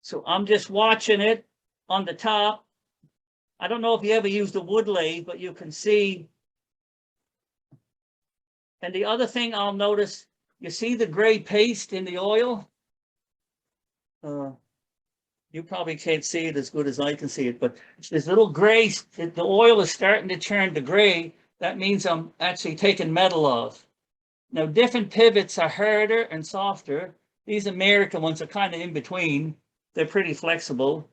So I'm just watching it on the top. I don't know if you ever used a wood lathe, but you can see. And the other thing I'll notice, you see the gray paste in the oil? You probably can't see it as good as I can see it, but this little gray, the oil is starting to turn to gray. That means I'm actually taking metal off. Now, different pivots are harder and softer. These American ones are kind of in between. They're pretty flexible.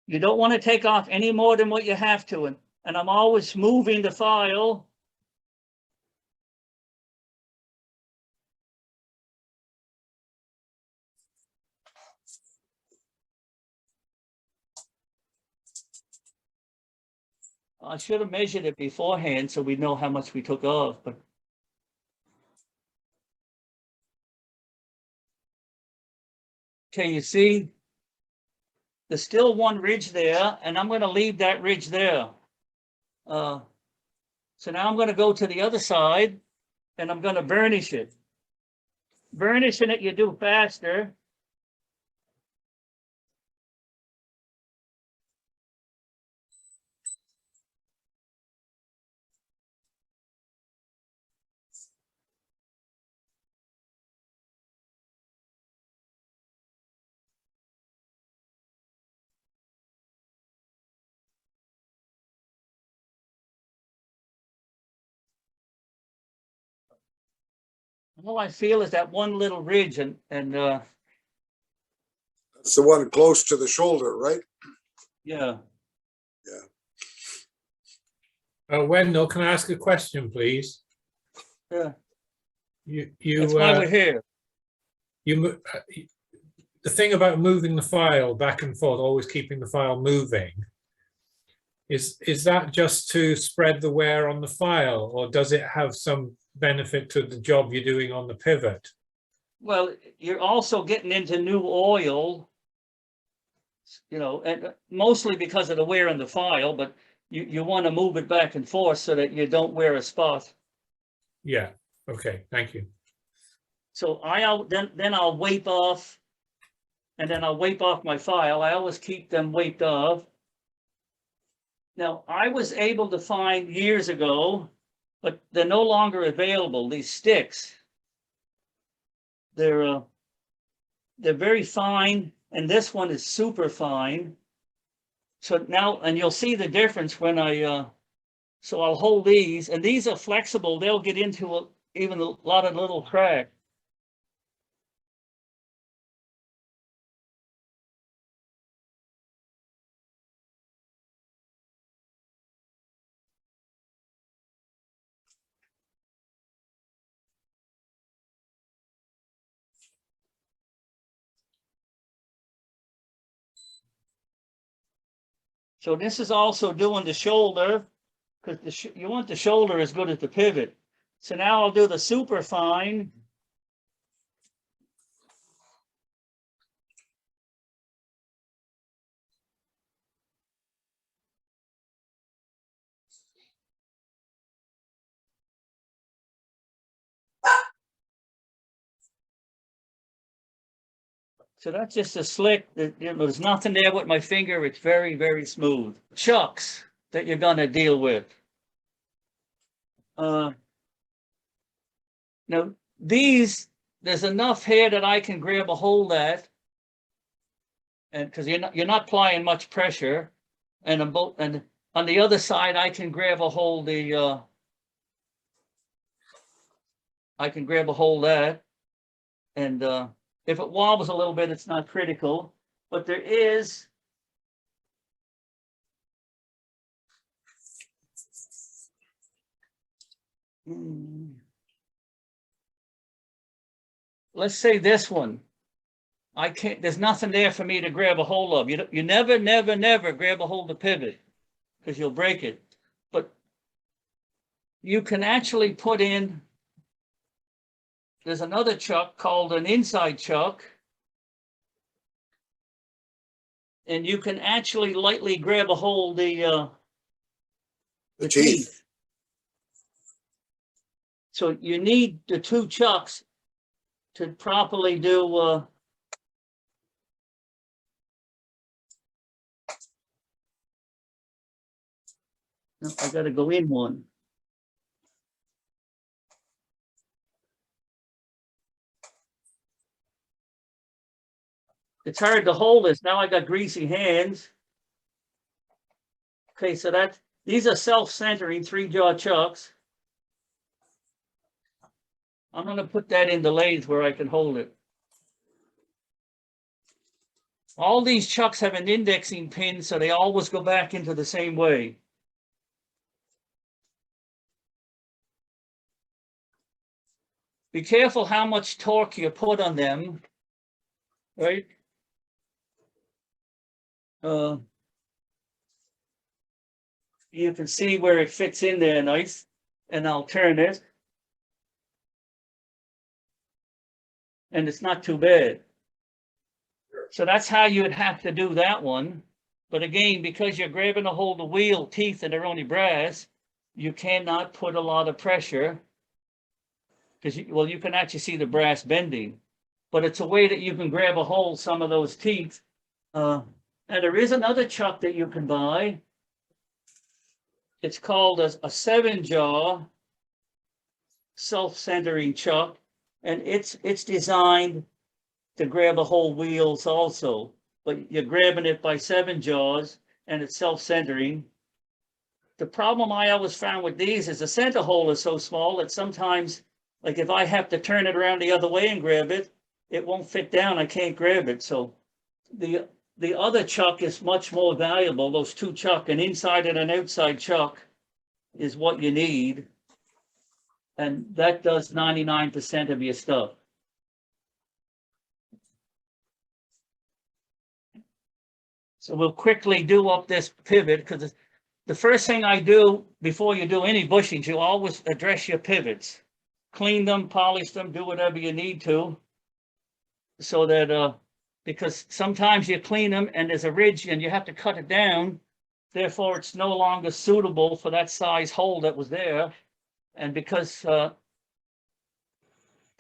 You don't want to take off any more than what you have to. And I'm always moving the file. I should have measured it beforehand so we know how much we took off, but okay, you see, there's still one ridge there, and I'm going to leave that ridge there. So now I'm going to go to the other side, and I'm going to burnish it. Burnishing it, you do faster. All I feel is that one little ridge, and That's the one close to the shoulder, right? yeah. Wendell, can I ask a question, please? Yeah. You, That's why we're here. the thing about moving the file back and forth, always keeping the file moving, is that just to spread the wear on the file, or does it have some benefit to the job you're doing on the pivot? Well, you're also getting into new oil, you know, and mostly because of the wear in the file, but you want to move it back and forth so that you don't wear a spot. Yeah, okay, thank you. So then I'll wipe off, and then I'll wipe off my file. I always keep them wiped off. Now, I was able to find years ago, but they're no longer available, these sticks. They're very fine, and this one is super fine. So now, and you'll see the difference when so I'll hold these, and these are flexible. They'll get into even a lot of little cracks. So this is also doing the shoulder, because you want the shoulder as good as the pivot. So now I'll do the super fine. So that's just a slick, you know, there's nothing there with my finger. It's very, very smooth. Chucks that you're going to deal with. Now these, there's enough here that I can grab a hold at, and because you're not applying much pressure, and on the other side I can grab a hold I can grab a hold that, and if it wobbles a little bit, it's not critical, but there is let's say this one. I can't, there's nothing there for me to grab a hold of. You never, never, never grab a hold of pivot because you'll break it. But you can actually put in, there's another chuck called an inside chuck. And you can actually lightly grab a hold the teeth. So you need the two chucks to properly do I got to go in one. It's hard to hold this. Now I got greasy hands. Okay, so these are self-centering 3-jaw chucks. I'm gonna put that in the lathe where I can hold it. All these chucks have an indexing pin, so they always go back into the same way. Be careful how much torque you put on them, right? You can see where it fits in there nice, and I'll turn it. And it's not too bad. So that's how you'd have to do that one. But again, because you're grabbing a hold of wheel teeth and they're only brass, you cannot put a lot of pressure. Because, well, you can actually see the brass bending. But it's a way that you can grab a hold some of those teeth. And there is another chuck that you can buy. It's called a 7-jaw self-centering chuck. And it's designed to grab a whole wheels also, but you're grabbing it by 7 jaws and it's self-centering. The problem I always found with these is the center hole is so small that sometimes, like if I have to turn it around the other way and grab it, it won't fit down. I can't grab it. So the other chuck is much more valuable. Those 2 chuck, an inside and an outside chuck, is what you need. And that does 99% of your stuff. So we'll quickly do up this pivot, because the first thing I do before you do any bushings, you always address your pivots. Clean them, polish them, do whatever you need to. So that, because sometimes you clean them and there's a ridge and you have to cut it down. Therefore, it's no longer suitable for that size hole that was there. And because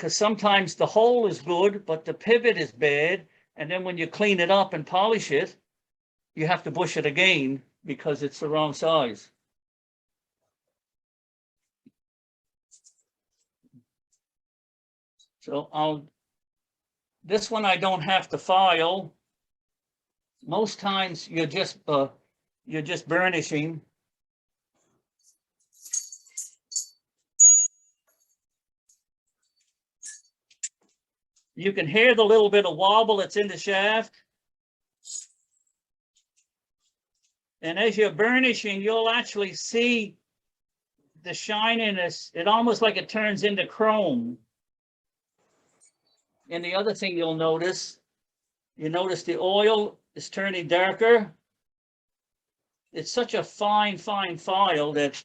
sometimes the hole is good, but the pivot is bad. And then when you clean it up and polish it, you have to bush it again because it's the wrong size. So this one I don't have to file. Most times you're just burnishing. You can hear the little bit of wobble that's in the shaft. And as you're burnishing, you'll actually see the shininess. It almost like it turns into chrome. And the other thing you'll notice, the oil is turning darker. It's such a fine file that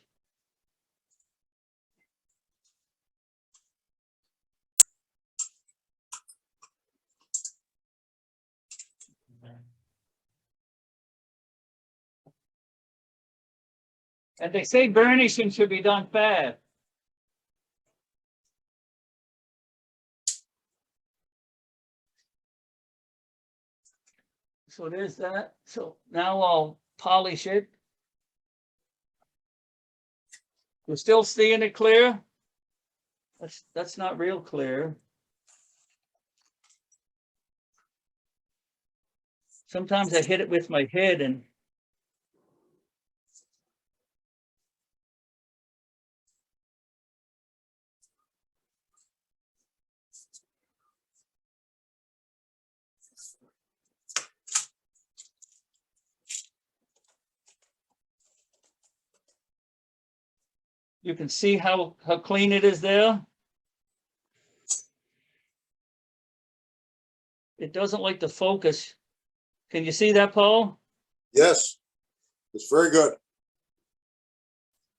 and they say burnishing should be done fast. So there's that. So now I'll polish it. We're still seeing it clear. That's not real clear. Sometimes I hit it with my head and you can see how clean it is there. It doesn't like to focus. Can you see that, Paul? Yes, it's very good.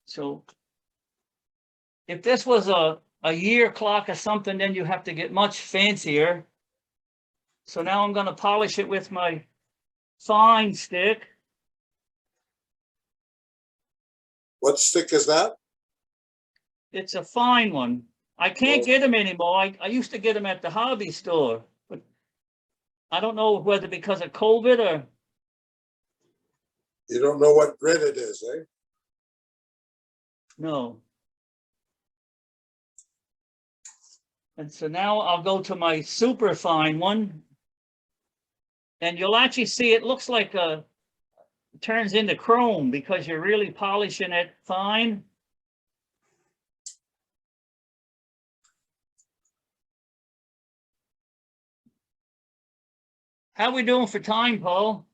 So if this was a year clock or something, then you have to get much fancier. So now I'm going to polish it with my fine stick. What stick is that? It's a fine one. I can't get them anymore. I used to get them at the hobby store, but I don't know whether because of COVID or. You don't know what grit it is, eh? No. And so now I'll go to my super fine one. And you'll actually see it looks like it turns into chrome because you're really polishing it fine. How we doing for time, Paul?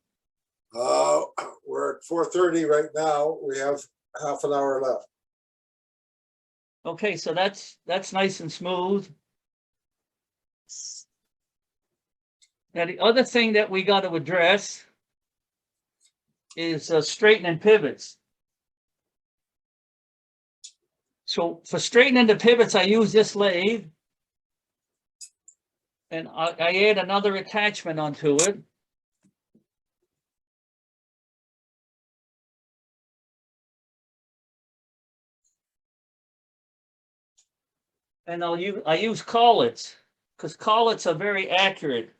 We're at 4:30 right now. We have half an hour left. Okay, so that's nice and smooth. Now, the other thing that we got to address is straightening pivots. So for straightening the pivots, I use this lathe, and I add another attachment onto it. And I use collets, because collets are very accurate.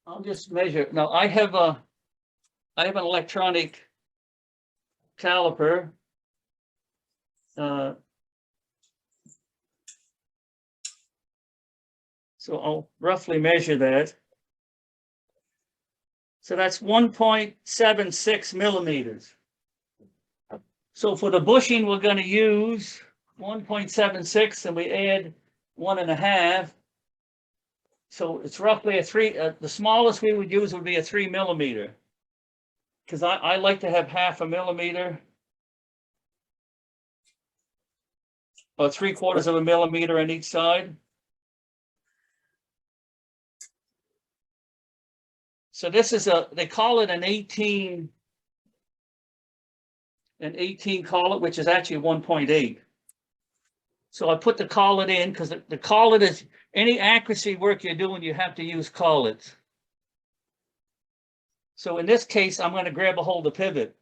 I'll just measure. Now I have an electronic caliper. So I'll roughly measure that. So that's 1.76 millimeters. So for the bushing, we're going to use 1.76, and we add 1.5. So it's roughly a 3. The smallest we would use would be a 3 millimeter, because I like to have 0.5 millimeter or 3/4 millimeter on each side. So this is they call it an 18 collet, which is actually 1.8. So I put the collet in because the collet is, any accuracy work you're doing, you have to use collets. So in this case, I'm going to grab a hold of pivot.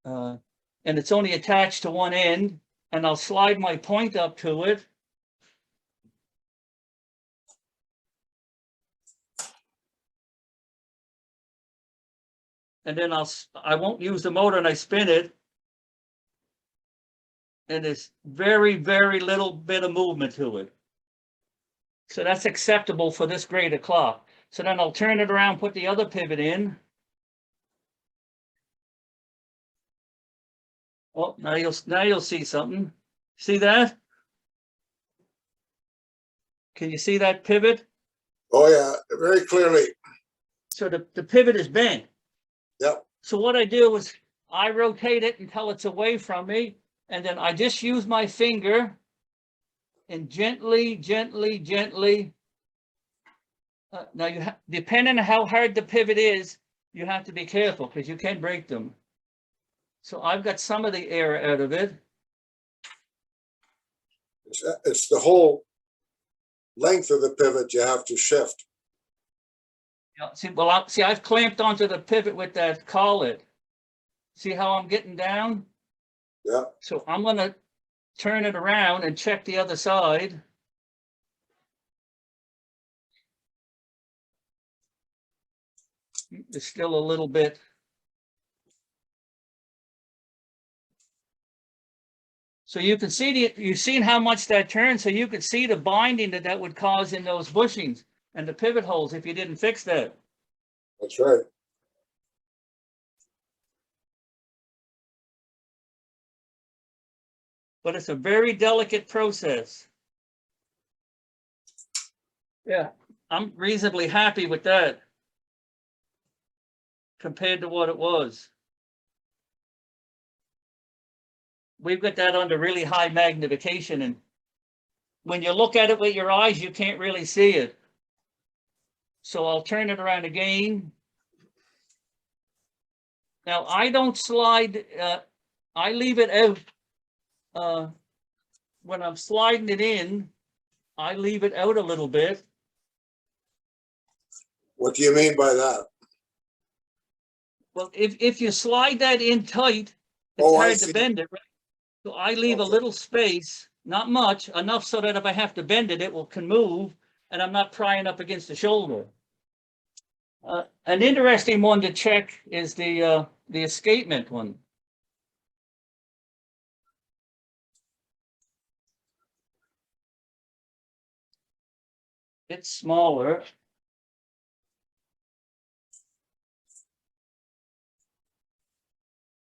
And it's only attached to one end, and I'll slide my point up to it. And then I won't use the motor, and I spin it. And there's very, very little bit of movement to it. So that's acceptable for this grade of clock. So then I'll turn it around, put the other pivot in. Oh, now you'll see something. See that? Can you see that pivot? Oh yeah, very clearly. So the pivot is bent. Yep. So what I do is I rotate it until it's away from me, and then I just use my finger and gently. Now depending on how hard the pivot is, you have to be careful because you can break them. So I've got some of the air out of it. It's the whole length of the pivot you have to shift. Yeah, see, I've clamped onto the pivot with that collet. See how I'm getting down? Yeah. So I'm going to turn it around and check the other side. There's still a little bit. So you can see you've seen how much that turns, so you can see the binding that would cause in those bushings and the pivot holes if you didn't fix that. That's right. But it's a very delicate process. Yeah, I'm reasonably happy with that compared to what it was. We've got that under really high magnification, and when you look at it with your eyes, you can't really see it. So I'll turn it around again. Now I don't slide, I leave it out. When I'm sliding it in, I leave it out a little bit. What do you mean by that? Well, if you slide that in tight, it's Oh, I hard see. to bend it, right? So I leave a Okay. little space, not much, enough so that if I have to bend it, can move, and I'm not prying up against the shoulder. An interesting one to check is the escapement one. It's smaller.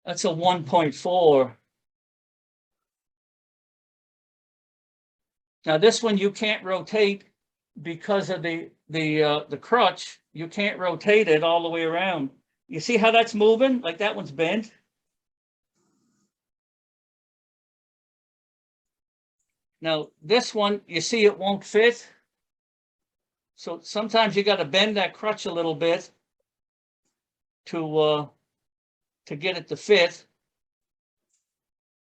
That's a 1.4. Now this one you can't rotate because of the crutch. You can't rotate it all the way around. You see how that's moving? Like that one's bent. Now this one, you see it won't fit. So sometimes you got to bend that crutch a little bit to get it to fit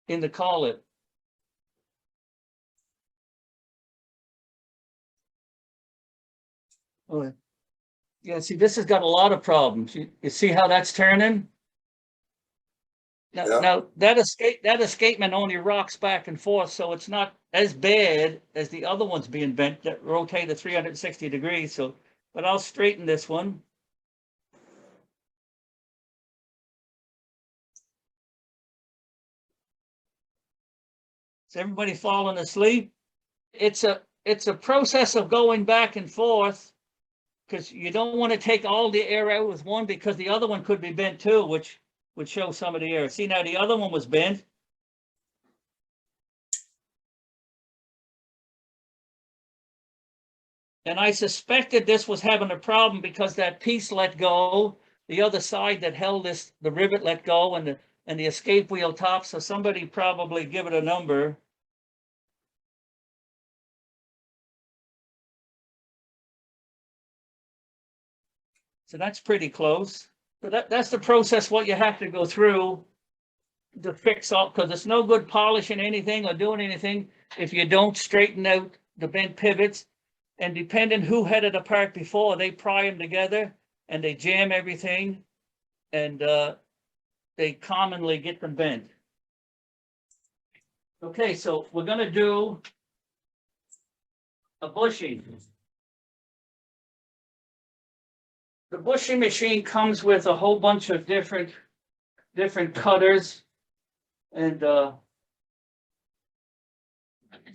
in the collet. Oh, yeah, see, this has got a lot of problems. You see how that's turning? Now, Yeah. now that escapement only rocks back and forth, so it's not as bad as the other ones being bent that rotate at 360 degrees. So, but I'll straighten this one. Is everybody falling asleep? It's a process of going back and forth, because you don't want to take all the air out with one, because the other one could be bent too, which would show some of the air. See, now the other one was bent. And I suspected this was having a problem because that piece let go, the other side that held this, the rivet let go, and the escape wheel top. So somebody probably give it a number. So that's pretty close. But that's the process what you have to go through to fix all, because it's no good polishing anything or doing anything if you don't straighten out the bent pivots. And depending who had it apart before, they pry them together and they jam everything, and they commonly get them bent. Okay, so we're going to do a bushing. The bushing machine comes with a whole bunch of different cutters, and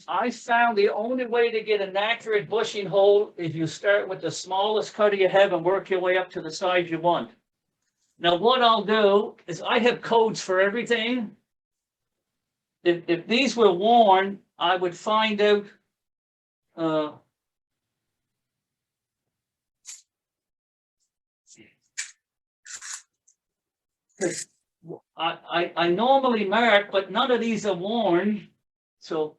I found the only way to get an accurate bushing hole is you start with the smallest cutter you have and work your way up to the size you want. Now, what I'll do is I have codes for everything. If these were worn, I would find out I normally mark, but none of these are worn. So,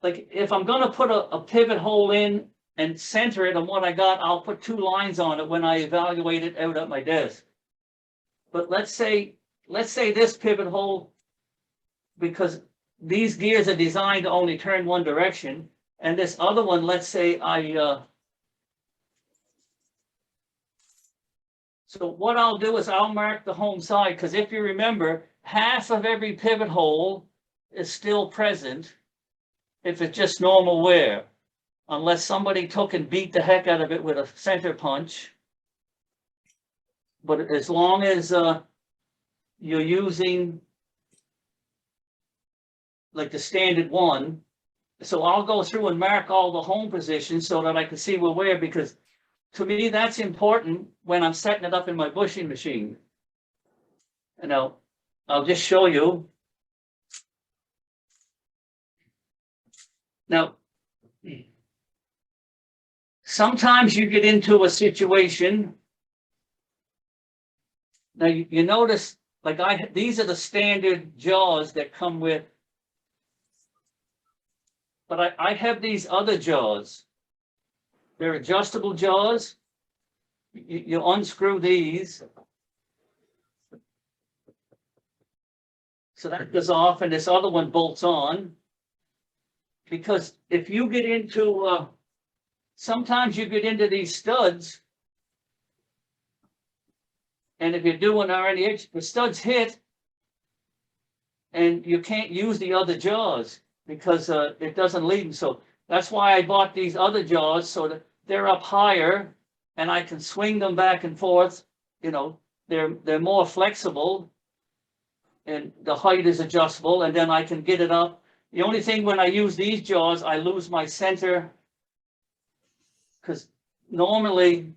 like, if I'm going to put a pivot hole in and center it on what I got, I'll put 2 lines on it when I evaluate it out at my desk. But let's say this pivot hole, because these gears are designed to only turn one direction, and this other one, let's say so what I'll do is I'll mark the home side, because if you remember, half of every pivot hole is still present if it's just normal wear, unless somebody took and beat the heck out of it with a center punch. But as long as you're using like the standard one, so I'll go through and mark all the home positions so that I can see where wear, because to me that's important when I'm setting it up in my bushing machine. And I'll just show you. Now, sometimes you get into a situation. Now you notice, like these are the standard jaws that come with, but I have these other jaws. They're adjustable jaws. You unscrew these. So that goes off, and this other one bolts on. Because if you get into, sometimes you get into these studs, and if you're doing around the edge, the studs hit, and you can't use the other jaws because it doesn't lead them. So that's why I bought these other jaws, so that they're up higher, and I can swing them back and forth. You know, they're more flexible, and the height is adjustable, and then I can get it up. The only thing when I use these jaws, I lose my center, because normally,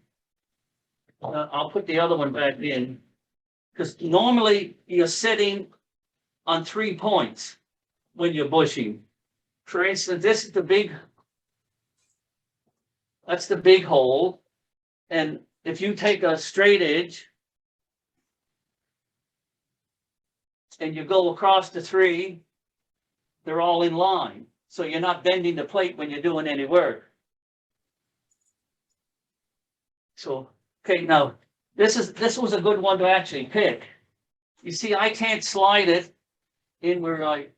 I'll put the other one back in, because normally you're sitting on 3 points when you're bushing. For instance, this is the big That's the big hole. And if you take a straight edge and you go across the three, they're all in line. So you're not bending the plate when you're doing any work. So, okay, now this was a good one to actually pick. You see, I can't slide it in where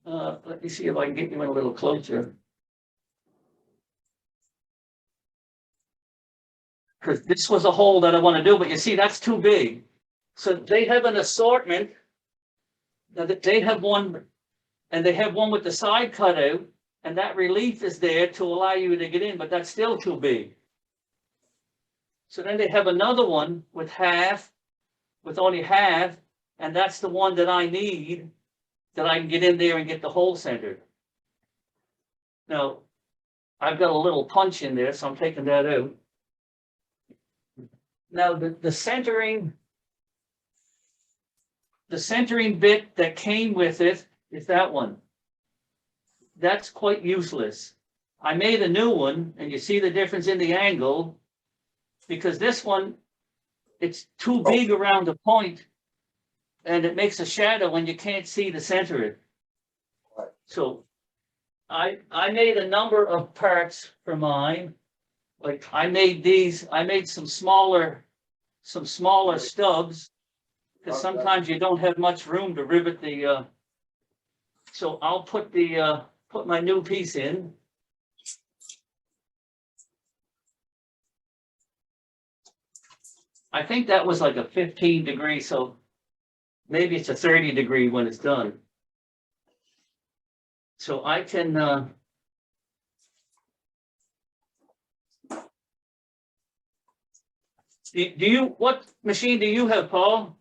let me see if I can get you in a little closer. Because this was a hole that I want to do, but you see, that's too big. So they have an assortment. Now they have one, and they have one with the side cut out, and that relief is there to allow you to get in, but that's still too big. So then they have another one with only half, and that's the one that I need, that I can get in there and get the hole centered. Now, I've got a little punch in there, so I'm taking that out. Now, the centering bit that came with it is that one. That's quite useless. I made a new one, and you see the difference in the angle, because this one, it's too big around the point, and it makes a shadow when you can't see the center. Right. So I made a number of parts for mine. Like I made some smaller stubs, because sometimes you don't have much room to rivet the, so I'll put my new piece in. I think that was like a 15 degree, so maybe it's a 30 degree when it's done. So I can, what machine do you have, Paul?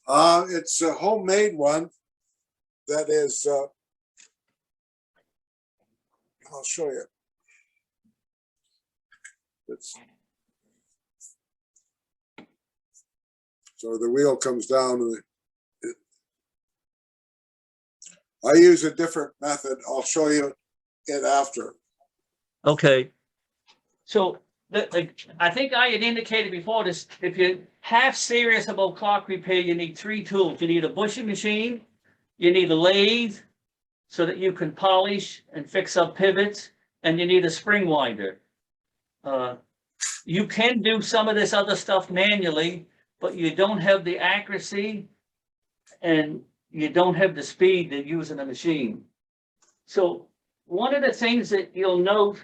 It's a homemade one that is, I'll show you. So the wheel comes down and I use a different method. I'll show you it after. Okay. So I think I had indicated before this, if you're half serious about clock repair, you need 3 tools. You need a bushing machine, you need a lathe so that you can polish and fix up pivots, and you need a spring winder. You can do some of this other stuff manually, but you don't have the accuracy and you don't have the speed to use in a machine. So one of the things that you'll note,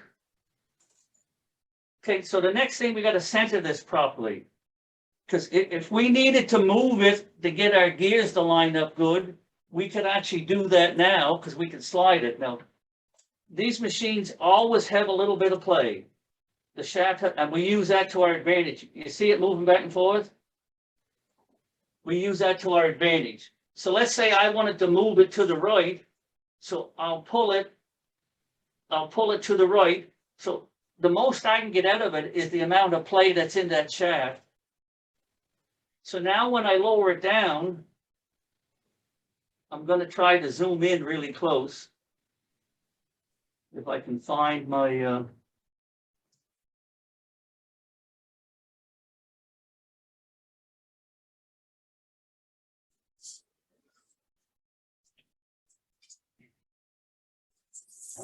okay, so the next thing, we got to center this properly. Because if we needed to move it to get our gears to line up good, we could actually do that now, because we can slide it. Now, these machines always have a little bit of play. The shaft, and we use that to our advantage. You see it moving back and forth? We use that to our advantage. So let's say I wanted to move it to the right. So I'll pull it to the right. So the most I can get out of it is the amount of play that's in that shaft. So now when I lower it down, I'm going to try to zoom in really close. If I can find my,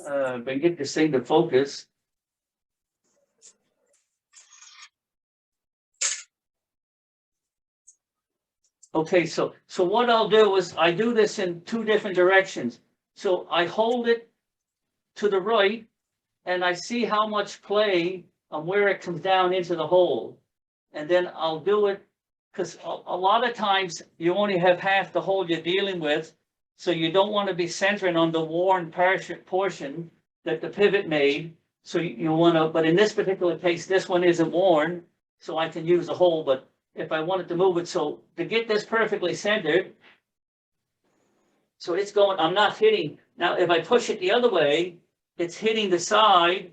if I get this thing to focus. Okay, so what I'll do is I do this in 2 different directions. So I hold it to the right and I see how much play and where it comes down into the hole. And then I'll do it, because a lot of times you only have half the hole you're dealing with. So you don't want to be centering on the worn portion that the pivot made. So you want to, but in this particular case, this one isn't worn, so I can use a hole. But if I wanted to move it, so to get this perfectly centered, so it's going, I'm not hitting. Now, if I push it the other way, it's hitting the side,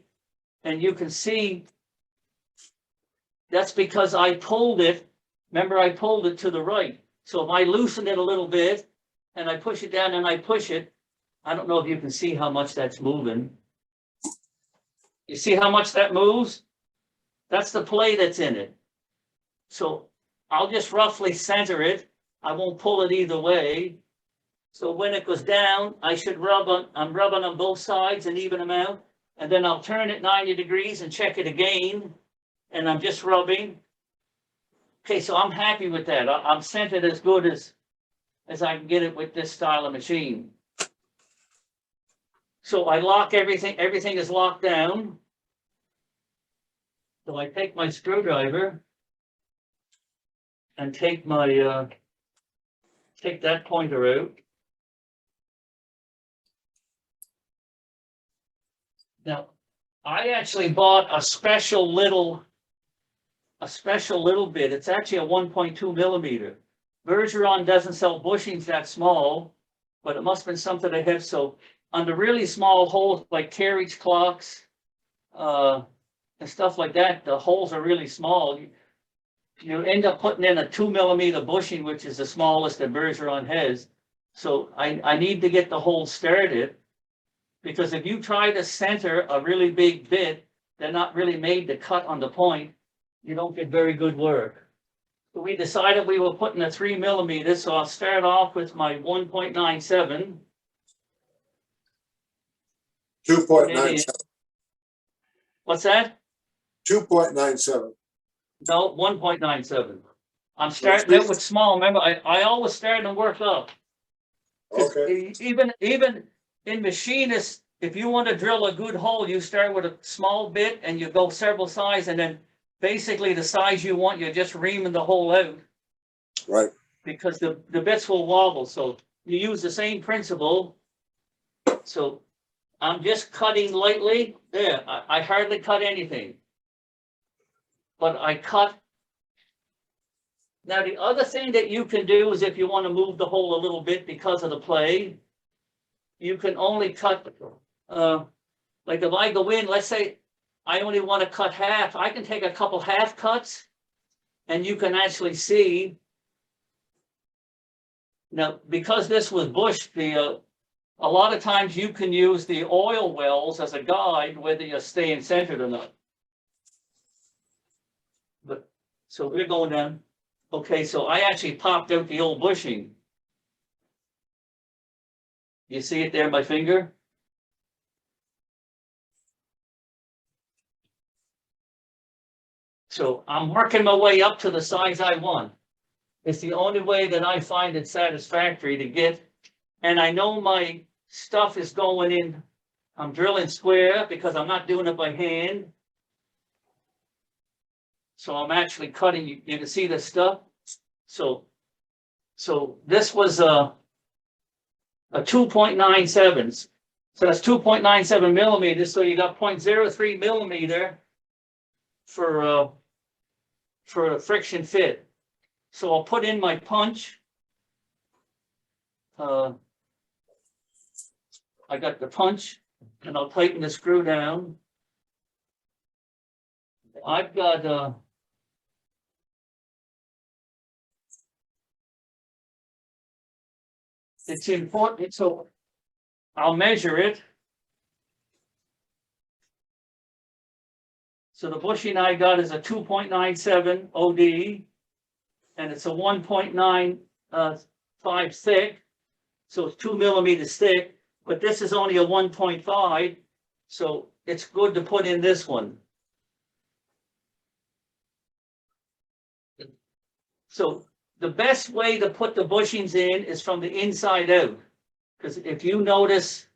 and you can see that's because I pulled it. Remember, I pulled it to the right. So if I loosen it a little bit and I push it down and I push it, I don't know if you can see how much that's moving. You see how much that moves? That's the play that's in it. So I'll just roughly center it. I won't pull it either way. So when it goes down, I should I'm rubbing on both sides and even them out. And then I'll turn it 90 degrees and check it again. And I'm just rubbing. Okay, so I'm happy with that. I'm centered as good as I can get it with this style of machine. So I lock everything is locked down. So I take my screwdriver and take my, take that pointer out. Now, I actually bought a special little bit. It's actually a 1.2 millimeter. Bergeron doesn't sell bushings that small, but it must have been something they have. So on the really small holes like carriage clocks and stuff like that, the holes are really small. You end up putting in a 2 millimeter bushing, which is the smallest that Bergeron has. So I need to get the hole started, because if you try to center a really big bit, they're not really made to cut on the point. You don't get very good work. So we decided we were putting a 3 millimeter. So I'll start off with my 1.97. 2.97. What's that? 2.97. No, 1.97. I'm starting out with small. Remember, I always start and work up. Okay. Even in machinists, if you want to drill a good hole, you start with a small bit and you go several sizes, and then basically the size you want, you're just reaming the hole out. Right. Because the bits will wobble. So you use the same principle. So I'm just cutting lightly. There, I hardly cut anything. But I cut. Now the other thing that you can do is, if you want to move the hole a little bit because of the play, you can only cut, like if I go in, let's say I only want to cut half, I can take a couple half cuts and you can actually see. Now, because this was bush, a lot of times you can use the oil wells as a guide whether you're staying centered or not. But so we're going down. Okay, so I actually popped out the old bushing. You see it there, my finger? So I'm working my way up to the size I want. It's the only way that I find it satisfactory to get. And I know my stuff is going in. I'm drilling square because I'm not doing it by hand. So I'm actually cutting, you can see the stuff. So this was a 2.97. So that's 2.97 millimeters. So you got 0.03 millimeter for a friction fit. So I'll put in my punch. I got the punch, and I'll tighten the screw down. I've got it's important, so I'll measure it. So the bushing I got is a 2.97 OD, and it's a 1.95 thick, so it's 2 millimeters thick, but this is only a 1.5, so it's good to put in this one. So the best way to put the bushings in is from the inside out, because if you notice,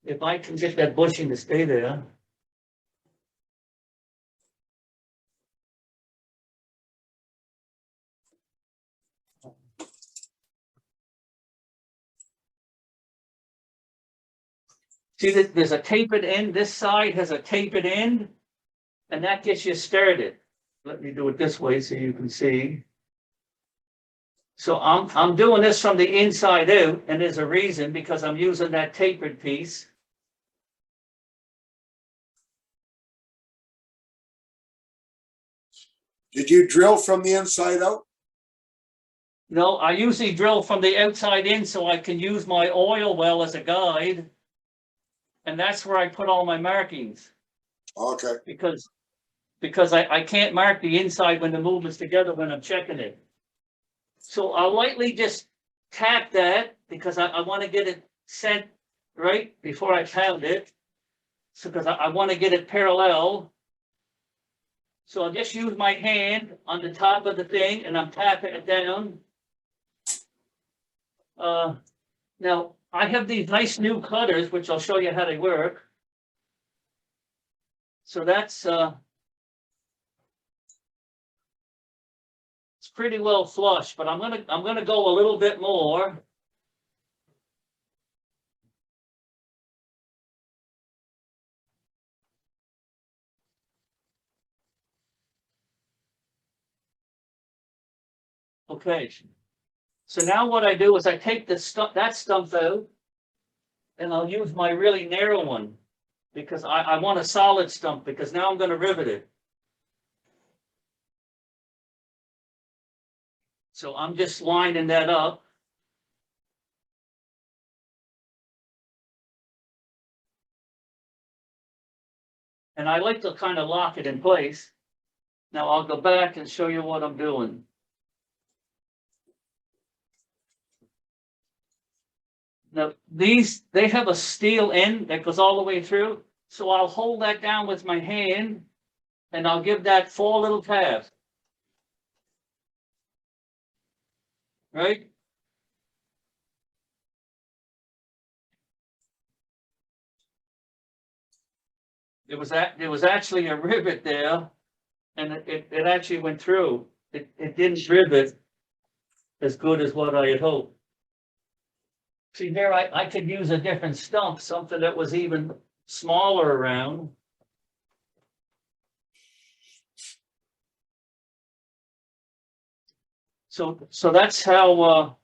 if I can get that bushing to stay there. See that there's a tapered end. This side has a tapered end, and that gets you started. Let me do it this way so you can see. So I'm doing this from the inside out, and there's a reason, because I'm using that tapered piece. Did you drill from the inside out? No, I usually drill from the outside in so I can use my oil well as a guide. And that's where I put all my markings. Okay, because I can't mark the inside when the movement's together when I'm checking it. So I'll lightly just tap that because I want to get it set right before I pound it. So because I want to get it parallel. So I'll just use my hand on the top of the thing and I'm tapping it down. Now I have these nice new cutters, which I'll show you how they work. So that's it's pretty well flush, but I'm gonna go a little bit more. Okay. So now what I do is I take the that stump out and I'll use my really narrow one because I want a solid stump because now I'm going to rivet it. So I'm just lining that up. And I like to kind of lock it in place. Now I'll go back and show you what I'm doing. Now, they have a steel end that goes all the way through. So I'll hold that down with my hand and I'll give that 4 little taps. Right? There was actually a rivet there and it actually went through. It didn't rivet as good as what I had hoped. See there, I could use a different stump, something that was even smaller around. So that's how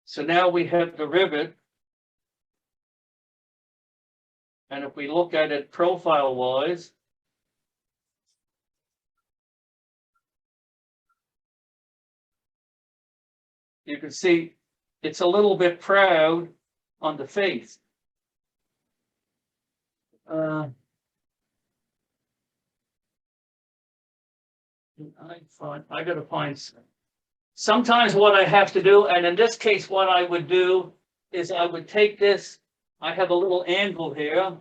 so now we have the rivet. And if we look at it profile wise, you can see it's a little bit proud on the face. I gotta find. Sometimes what I have to do, and in this case, what I would do is I would take this. I have a little anvil here.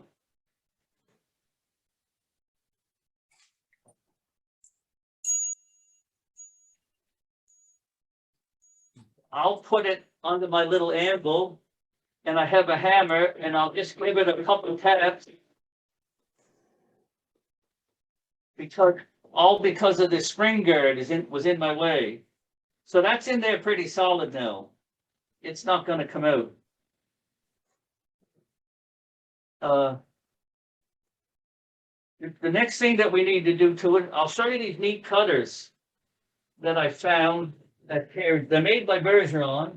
I'll put it under my little anvil and I have a hammer and I'll just give it a couple of taps because of the spring guard was in my way. So that's in there pretty solid now. It's not going to come out. The next thing that we need to do to it, I'll show you these neat cutters that I found that pairs. They're made by Burnisher.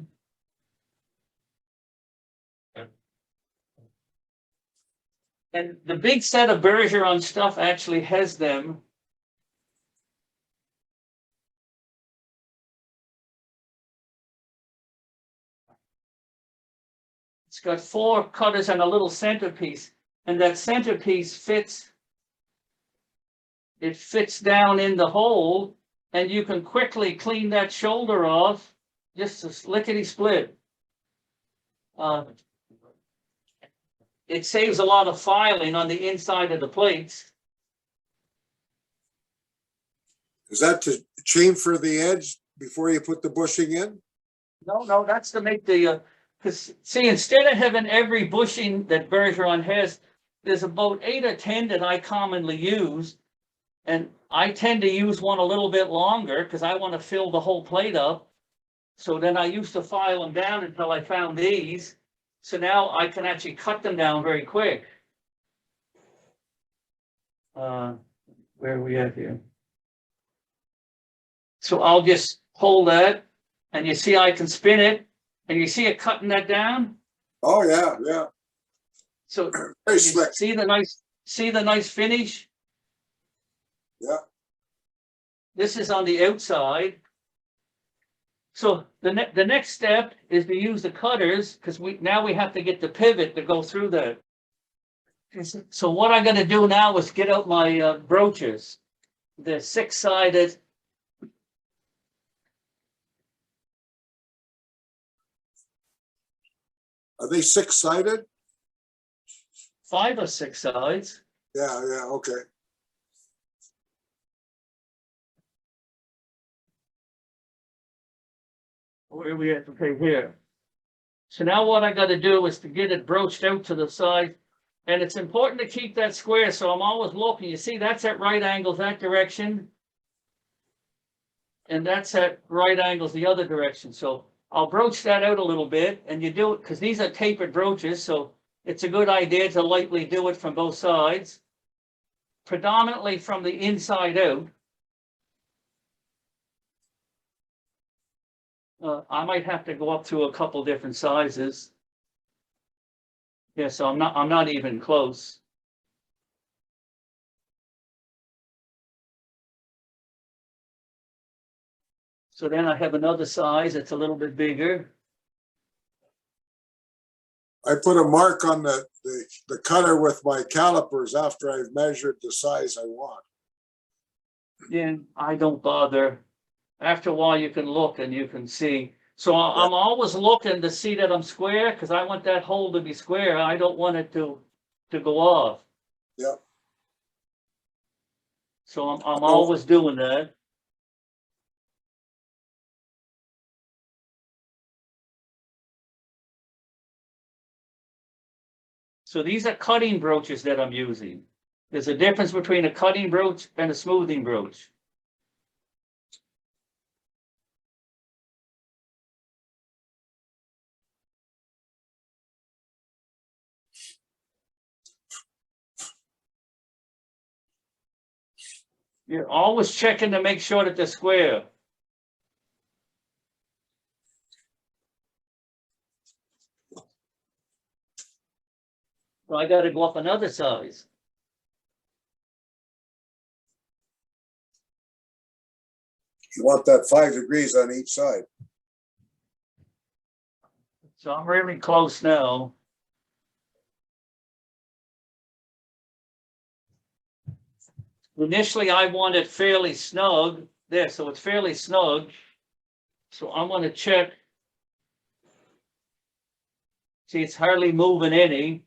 And the big set of Burnisher stuff actually has them. It's got 4 cutters and a little centerpiece, and that centerpiece fits. It fits down in the hole, and you can quickly clean that shoulder off, just a lickety split. It saves a lot of filing on the inside of the plates. is that to chamfer the edge before you put the bushing in? No, that's to make the, because see, instead of having every bushing that Burnisher has, there's about 8 or 10 that I commonly use. And I tend to use one a little bit longer because I want to fill the whole plate up. So then I used to file them down until I found these. So now I can actually cut them down very quick. Where are we at here? So I'll just hold that and you see I can spin it and you see it cutting that down. Oh, yeah, yeah. So Very slick. see the nice finish. Yeah. This is on the outside. So the next step is to use the cutters, because now we have to get the pivot to go through that. So what I'm gonna do now is get out my broaches. They're 6-sided. Are they 6-sided? 5 or 6 sides. Yeah, okay. Where are we at? Okay, here. So now what I gotta do is to get it broached out to the side. And it's important to keep that square, so I'm always looking. You see, that's at right angles that direction. And that's at right angles the other direction. So I'll broach that out a little bit, and you do it, because these are tapered broaches, so it's a good idea to lightly do it from both sides. Predominantly from the inside out. I might have to go up to a couple different sizes. Yeah, so I'm not even close. So then I have another size that's a little bit bigger. I put a mark on the cutter with my calipers after I've measured the size I want. Yeah, I don't bother. After a while, you can look and you can see. So I'm always looking to see that I'm square, because I want that hole to be square. I don't want it to go off. Yep. So I'm always doing that. So these are cutting broaches that I'm using. There's a difference between a cutting broach and a smoothing broach. You're always checking to make sure that they're square. So I gotta go up another size. You want that 5 degrees on each side. So I'm really close now. Initially, I want it fairly snug there, so it's fairly snug. So I'm gonna check. See, it's hardly moving any.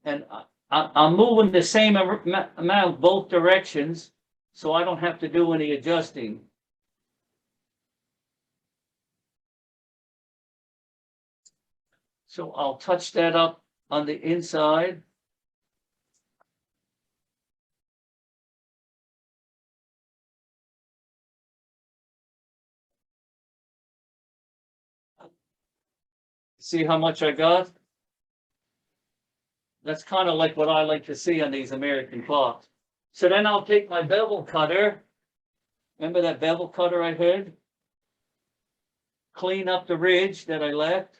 And I'm moving the same amount both directions, so I don't have to do any adjusting. So I'll touch that up on the inside. See how much I got? That's kind of like what I like to see on these American clocks. So then I'll take my bevel cutter. Remember that bevel cutter I had? Clean up the ridge that I left.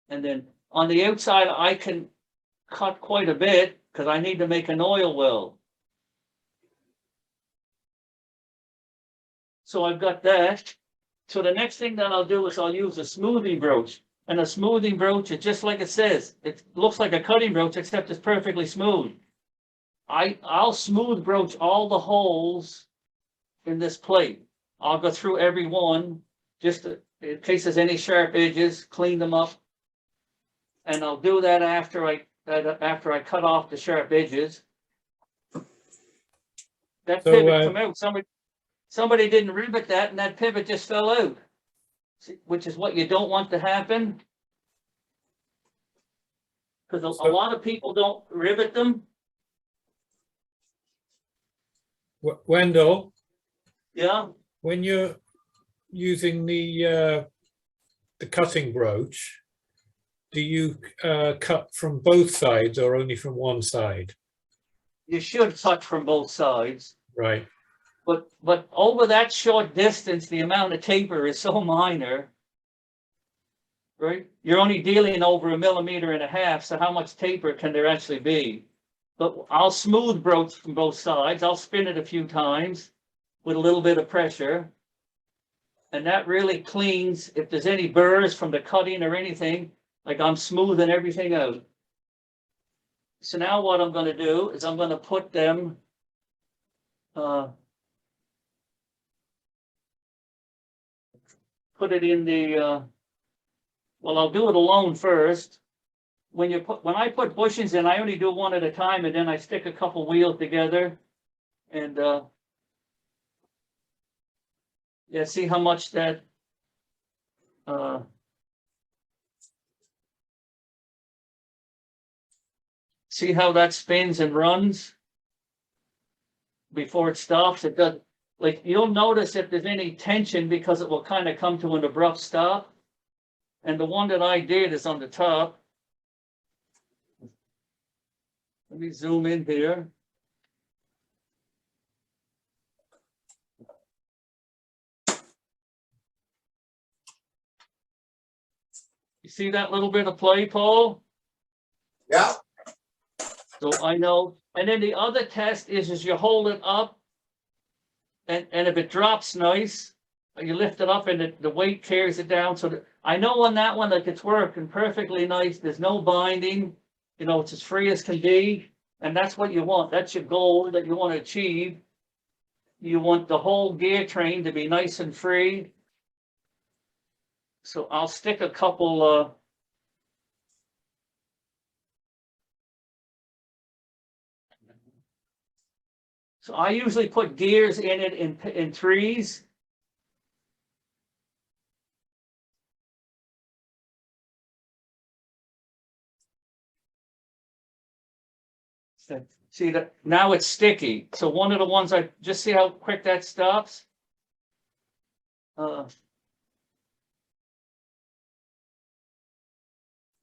And then on the outside, I can cut quite a bit because I need to make an oil well. So I've got that. So the next thing that I'll do is I'll use a smoothing broach. And a smoothing broach is just like it says. It looks like a cutting broach, except it's perfectly smooth. I'll smooth broach all the holes in this plate. I'll go through every one, just in case there's any sharp edges, clean them up. And I'll do that after I cut off the sharp edges. That So, pivot come out. Somebody didn't rivet that, and that pivot just fell out. See, which is what you don't want to happen. Because a lot of people don't rivet them. Wendell, Yeah. when you're using the cutting broach, do you cut from both sides or only from one side? You should cut from both sides. Right. But over that short distance, the amount of taper is so minor, right? You're only dealing over 1.5 millimeters, so how much taper can there actually be? But I'll smooth broach from both sides. I'll spin it a few times. with a little bit of pressure. And that really cleans, if there's any burrs from the cutting or anything, like I'm smoothing everything out. So now what I'm going to do is I'm going to put them put it in the well, I'll do it alone first. When I put bushings in, I only do one at a time, and then I stick a couple wheels together, and yeah, see how much that see how that spins and runs before it stops. It does, like, you'll notice if there's any tension, because it will kind of come to an abrupt stop. And the one that I did is on the top. Let me zoom in here. You see that little bit of play, Paul? Yeah, So I know. And then the other test is you hold it up, and if it drops nice, you lift it up and the weight carries it down. So I know on that one, like, it's working perfectly nice. There's no binding, you know, it's as free as can be. And that's what you want. That's your goal that you want to achieve. You want the whole gear train to be nice and free. So I'll stick a couple so I usually put gears in it in threes. See that now it's sticky. So one of the ones, I just see how quick that stops.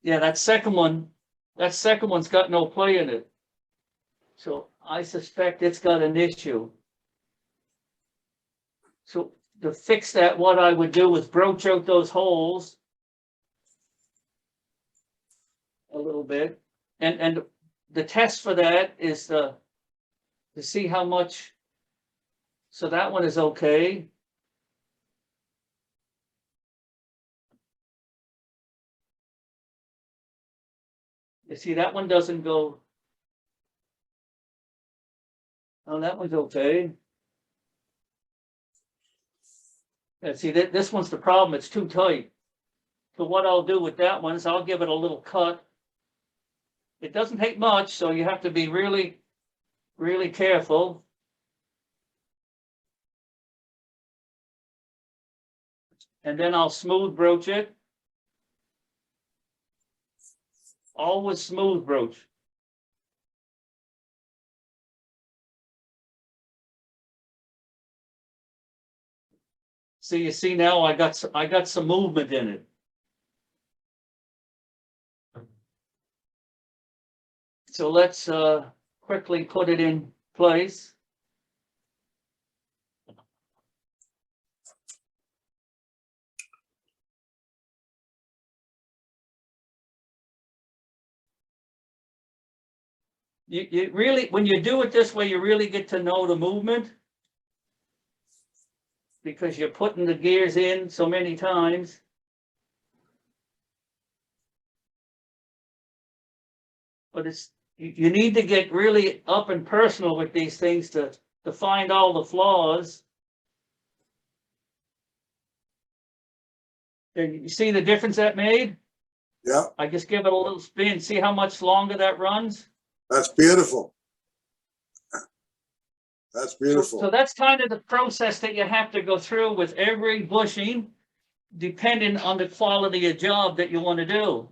Yeah, that second one's got no play in it. So I suspect it's got an issue. So to fix that, what I would do is broach out those holes a little bit. And the test for that is to see how much. So that one is okay. You see, that one doesn't go. Oh, that one's okay. And see, this one's the problem. It's too tight. So what I'll do with that one is I'll give it a little cut. It doesn't take much, so you have to be really, really careful. And then I'll smooth broach it. Always smooth broach. So you see now I got some movement in it. So let's quickly put it in place. You really, when you do it this way, you really get to know the movement, because you're putting the gears in so many times. But you need to get really up and personal with these things to find all the flaws. And you see the difference that made? yeah, I just give it a little spin. See how much longer that runs? that's beautiful. That's So beautiful. that's kind of the process that you have to go through with every bushing, depending on the quality of job that you want to do.